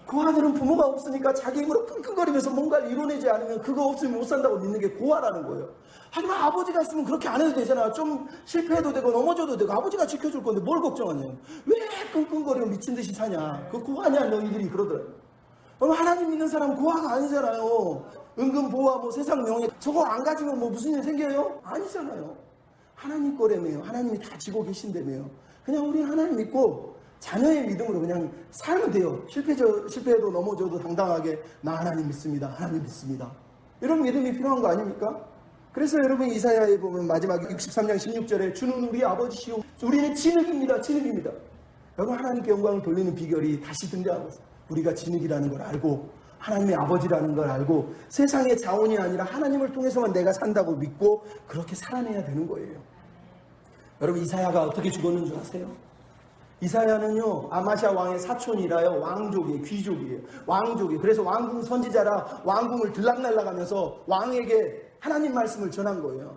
그 아들은 부모가 없으니까 자기 힘으로 끙끙거리면서 뭔가를 이뤄내지 않으면 그거 없으면 못 산다고 믿는 게 고아라는 거예요. 하지만 아버지가 있으면 그렇게 안 해도 되잖아. 좀 실패해도 되고 넘어져도 되고 아버지가 지켜줄 건데 뭘 걱정하냐. 왜 끙끙거리고 미친 듯이 사냐. 그 고아냐 너희들이 그러더라고요. 그럼 하나님 믿는 사람은 고아가 아니잖아요. 은근 보아 뭐 세상 명예 저거 안 가지면 뭐 무슨 일 생겨요? 아니잖아요. 하나님 거라며요. 하나님이 다 지고 계신다며요. 그냥 우리 하나님 믿고 자녀의 믿음으로 그냥 살면 돼요. 실패해도 넘어져도 당당하게 나 하나님 믿습니다. 하나님 믿습니다. 이런 믿음이 필요한 거 아닙니까? 그래서 여러분 이사야에 보면 마지막 63장 16절에 주는 우리 아버지시오. 우리는 진흙입니다. 진흙입니다. 여러분 하나님께 영광을 돌리는 비결이 다시 등장하고 있어요. 우리가 진흙이라는 걸 알고 하나님의 아버지라는 걸 알고 세상의 자원이 아니라 하나님을 통해서만 내가 산다고 믿고 그렇게 살아내야 되는 거예요. 여러분 이사야가 어떻게 죽었는 줄 아세요? 이사야는요 아마시아 왕의 사촌이라요. 왕족이에요. 귀족이에요. 왕족이에요. 그래서 왕궁 선지자라 왕궁을 들락날락하면서 왕에게 하나님 말씀을 전한 거예요.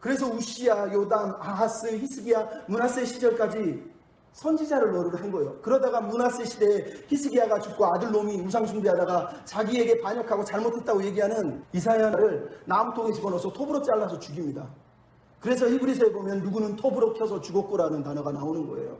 그래서 우시야, 요담, 아하스, 히스기야, 므낫세 시절까지 선지자를 노릇을 한 거예요. 그러다가 므낫세 시대에 히스기야가 죽고 아들 놈이 우상 숭배하다가 자기에게 반역하고 잘못했다고 얘기하는 이사야를 나무통에 집어넣어서 톱으로 잘라서 죽입니다. 그래서 히브리서에 보면 누구는 톱으로 켜서 죽었고라는 단어가 나오는 거예요.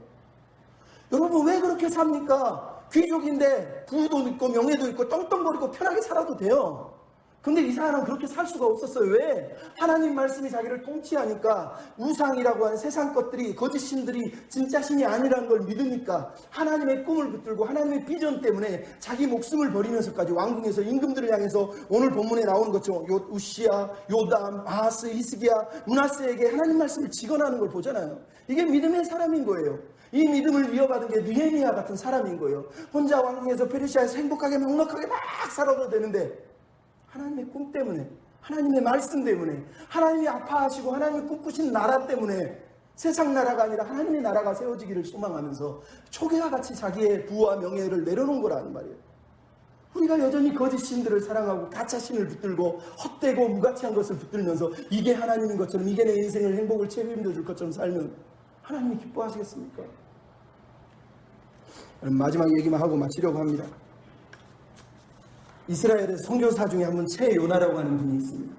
여러분 왜 그렇게 삽니까? 귀족인데 부도 있고 명예도 있고 떵떵거리고 편하게 살아도 돼요. 근데 이사야는 그렇게 살 수가 없었어요. 왜? 하나님 말씀이 자기를 통치하니까 우상이라고 하는 세상 것들이 거짓 신들이 진짜 신이 아니라는 걸 믿으니까 하나님의 꿈을 붙들고 하나님의 비전 때문에 자기 목숨을 버리면서까지 왕궁에서 임금들을 향해서 오늘 본문에 나오는 것처럼 우시야, 요담, 아하스, 히스기야, 므낫세에게 하나님 말씀을 직언하는 걸 보잖아요. 이게 믿음의 사람인 거예요. 이 믿음을 이어받은 게 느헤미야 같은 사람인 거예요. 혼자 왕궁에서 페르시아에서 행복하게 넉넉하게 막 살아도 되는데 하나님의 꿈 때문에 하나님의 말씀 때문에 하나님이 아파하시고 하나님이 꿈꾸신 나라 때문에 세상 나라가 아니라 하나님의 나라가 세워지기를 소망하면서 초계와 같이 자기의 부와 명예를 내려놓은 거라는 말이에요. 우리가 여전히 거짓 신들을 사랑하고 가짜 신을 붙들고 헛되고 무가치한 것을 붙들면서 이게 하나님인 것처럼 이게 내 인생을 행복을 책임져 줄 것처럼 살면 하나님이 기뻐하시겠습니까? 마지막 얘기만 하고 마치려고 합니다. 이스라엘의 선교사 중에 한 분 최요나라고 하는 분이 있습니다.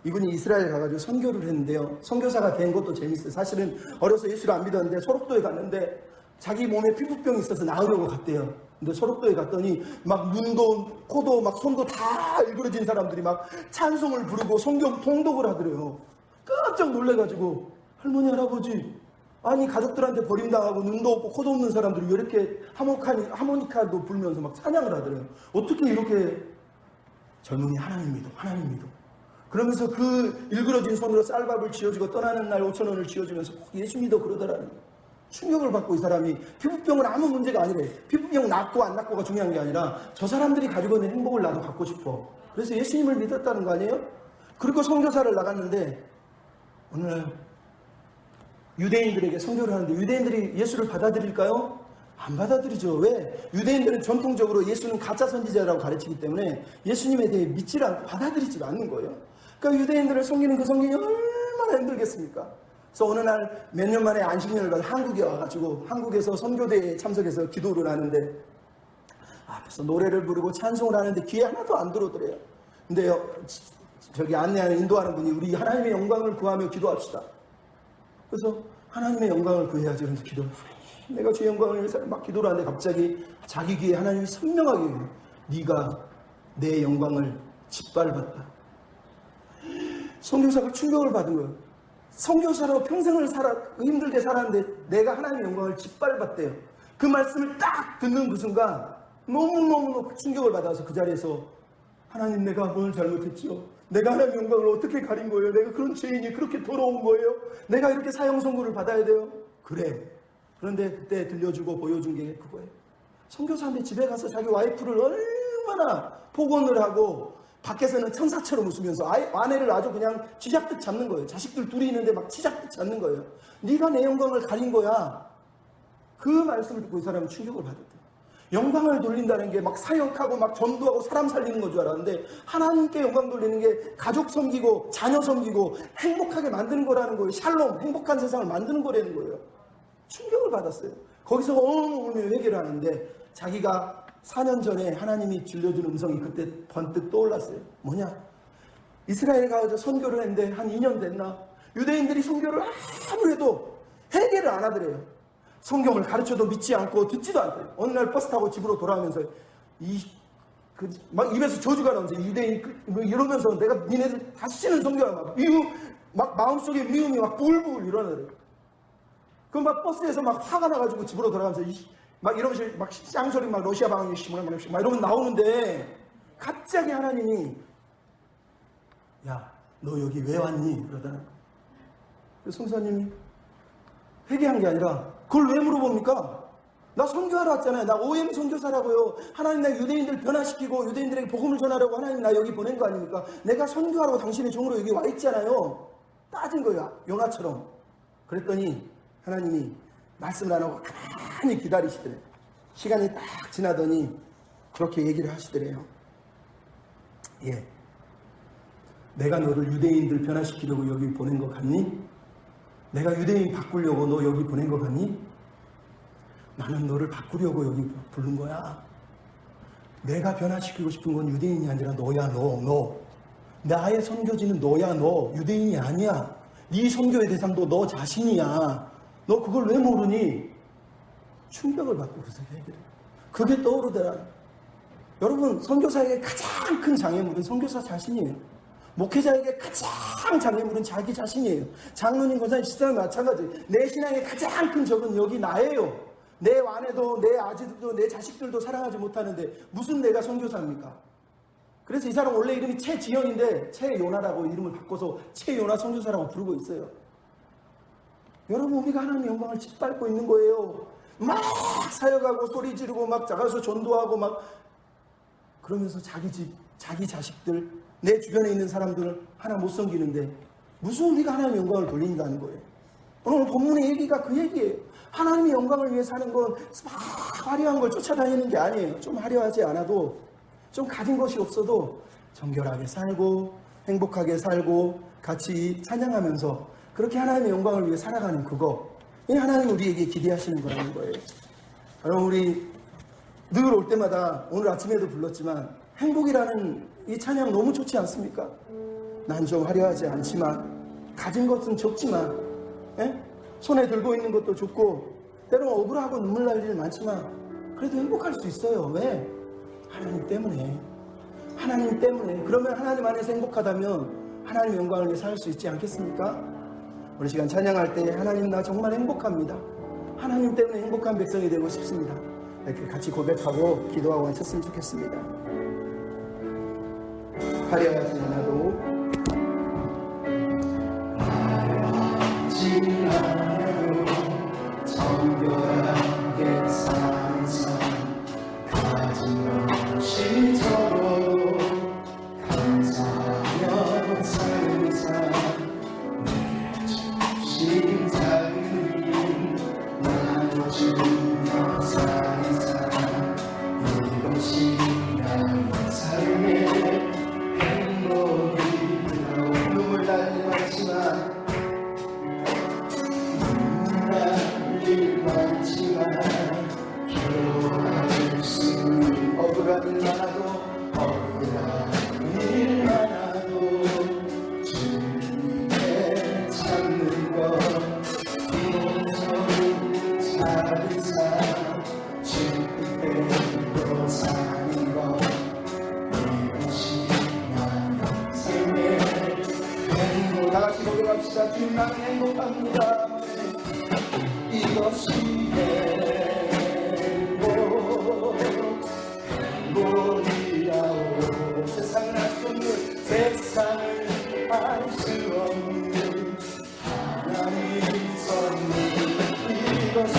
이분이 이스라엘 가가지고 선교를 했는데요. 선교사가 된 것도 재밌어요. 사실은 어려서 예수를 안 믿었는데 소록도에 갔는데 자기 몸에 피부병이 있어서 나으려고 갔대요. 근데 소록도에 갔더니 막 눈도 코도 막 손도 다 일그러진 사람들이 막 찬송을 부르고 성경 통독을 하더래요. 깜짝 놀래가지고 할머니 할아버지 아니 가족들한테 버림당하고 눈도 없고 코도 없는 사람들이 왜 이렇게 하모니카도 불면서 막 찬양을 하더래요. 어떻게 이렇게 젊은이 하나님 믿어 하나님 믿어 그러면서 그 일그러진 손으로 쌀밥을 쥐어주고 떠나는 날 5,000원을 쥐어주면서 예수 믿어 그러더라는 거예요. 충격을 받고 이 사람이 피부병은 아무 문제가 아니래. 피부병 낫고 안 낫고가 중요한 게 아니라 저 사람들이 가지고 있는 행복을 나도 갖고 싶어. 그래서 예수님을 믿었다는 거 아니에요? 그리고 선교사를 나갔는데 어느 날 유대인들에게 선교를 하는데 유대인들이 예수를 받아들일까요? 안 받아들이죠. 왜? 유대인들은 전통적으로 예수는 가짜 선지자라고 가르치기 때문에 예수님에 대해 믿지 않고 받아들이지 않는 거예요. 그러니까 유대인들을 섬기는 그 성경이 얼마나 힘들겠습니까? 그래서 어느 날 몇 년 만에 안식년을 받아 한국에 와가지고 한국에서 선교대회에 참석해서 기도를 하는데 앞에서 노래를 부르고 찬송을 하는데 귀에 하나도 안 들어오더래요. 근데 저기 안내하는 인도하는 분이 우리 하나님의 영광을 구하며 기도합시다. 그래서 하나님의 영광을 구해야지. 그래서 기도를 내가 주의 영광을 위해서 막 기도를 하는데 갑자기 자기 귀에 하나님이 선명하게 네가 내 영광을 짓밟았다. 선교사가 충격을 받은 거예요. 선교사로 평생을 힘들게 살았는데 내가 하나님의 영광을 짓밟았대요. 그 말씀을 딱 듣는 그 순간 너무너무 충격을 받아서 그 자리에서 하나님 내가 뭘 잘못했지요? 내가 하나님의 영광을 어떻게 가린 거예요? 내가 그런 죄인이 그렇게 더러운 거예요? 내가 이렇게 사형 선고를 받아야 돼요? 그래. 그런데 그때 들려주고 보여준 게 그거예요. 선교사한테 집에 가서 자기 와이프를 얼마나 폭언을 하고 밖에서는 천사처럼 웃으면서 아내를 아주 그냥 쥐잡듯 잡는 거예요. 자식들 둘이 있는데 막 쥐잡듯 잡는 거예요. 네가 내 영광을 가린 거야. 그 말씀을 듣고 이 사람은 충격을 받았대요. 영광을 돌린다는 게 막 사역하고 막 전도하고 사람 살리는 건 줄 알았는데 하나님께 영광 돌리는 게 가족 섬기고 자녀 섬기고 행복하게 만드는 거라는 거예요. 샬롬, 행복한 세상을 만드는 거라는 거예요. 충격을 받았어요. 거기서 울며 회개를 하는데 자기가 4년 전에 하나님이 들려준 음성이 그때 번뜩 떠올랐어요. 뭐냐? 이스라엘에 가서 선교를 했는데 한 2년 됐나? 유대인들이 선교를 아무래도 회개를 안 하더래요. 성경을 가르쳐도 믿지 않고 듣지도 않대요. 어느 날 버스 타고 집으로 돌아오면서 막 입에서 저주가 나오면서 유대인이 이러면서 내가 니네들 다시는 선교하라 막 마음속에 미움이 막 불불 일어나더래요. 그럼 막 버스에서 막 화가 나가지고 집으로 돌아가면서 막 이러면서 막 쌍소리 막 러시아 방언이 막 이러면 나오는데 갑자기 하나님이 야, 너 여기 왜 왔니? 그러더라고요. 그래서 성사님이 회개한 게 아니라 그걸 왜 물어봅니까? 나 선교하러 왔잖아요. 나 OM 선교사라고요. 하나님 나 유대인들 변화시키고 유대인들에게 복음을 전하라고 하나님 나 여기 보낸 거 아닙니까? 내가 선교하러 당신의 종으로 여기 와 있잖아요. 따진 거예요. 요나처럼. 그랬더니 하나님이 말씀을 안 하고 가만히 기다리시더래요. 시간이 딱 지나더니 그렇게 얘기를 하시더래요. 예, 내가 너를 유대인들 변화시키려고 여기 보낸 거 같니? 내가 유대인 바꾸려고 너 여기 보낸 거 같니? 나는 너를 바꾸려고 여기 부른 거야. 내가 변화시키고 싶은 건 유대인이 아니라 너야. 너 나의 선교지는 너야. 너 유대인이 아니야. 네 선교의 대상도 너 자신이야. 너 그걸 왜 모르니? 충격을 받고 그래서 얘기를. 그게 떠오르더라. 여러분, 선교사에게 가장 큰 장애물은 선교사 자신이에요. 목회자에게 가장 장애물은 자기 자신이에요. 장로님, 권사님, 시장은 마찬가지. 내 신앙의 가장 큰 적은 여기 나예요. 내 아내도 내 아들도 내 자식들도 사랑하지 못하는데 무슨 내가 선교사입니까? 그래서 이 사람 원래 이름이 최지현인데 최요나라고 이름을 바꿔서 최요나 선교사라고 부르고 있어요. 여러분, 우리가 하나님의 영광을 짓밟고 있는 거예요. 막 사역하고 소리 지르고 막 나가서 전도하고 막 그러면서 자기 집, 자기 자식들, 내 주변에 있는 사람들을 하나 못 섬기는데 무슨 우리가 하나님의 영광을 돌린다는 거예요. 오늘 본문의 얘기가 그 얘기예요. 하나님의 영광을 위해 사는 건 막 화려한 걸 쫓아다니는 게 아니에요. 좀 화려하지 않아도 좀 가진 것이 없어도 정결하게 살고 행복하게 살고 같이 찬양하면서 그렇게 하나님의 영광을 위해 살아가는 그거, 이 하나님 우리에게 기대하시는 거라는 거예요. 여러분, 우리 늘 올 때마다 오늘 아침에도 불렀지만 행복이라는 이 찬양 너무 좋지 않습니까? 난 좀 화려하지 않지만 가진 것은 적지만 손에 들고 있는 것도 좋고 때로는 억울하고 눈물 날 일 많지만 그래도 행복할 수 있어요. 왜? 하나님 때문에. 하나님 때문에. 그러면 하나님 안에서 행복하다면 하나님의 영광을 위해 살 수 있지 않겠습니까? 우리 시간 찬양할 때 하나님 나 정말 행복합니다. 하나님 때문에 행복한 백성이 되고 싶습니다. 이렇게 같이 고백하고 기도하고 마쳤으면 좋겠습니다. 화려하지 않아도 정결하게 사는 삶 가진 것이 적어도 감사하며 나는 행복합니다. 이것이 행복이라오. 세상을 알 수 없는, 세상을 알 수 없는 하나님 선물, 이것이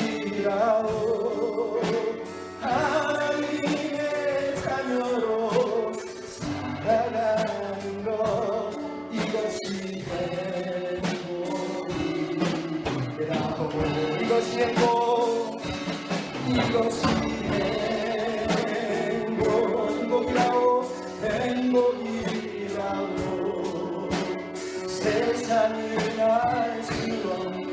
행복이라오. 하나님의 자녀로 살아가는 것, 이것이 행복이라오. 이것이 행복, 이것이 행복이라오. 행복이라오. 세상을 알 수 없는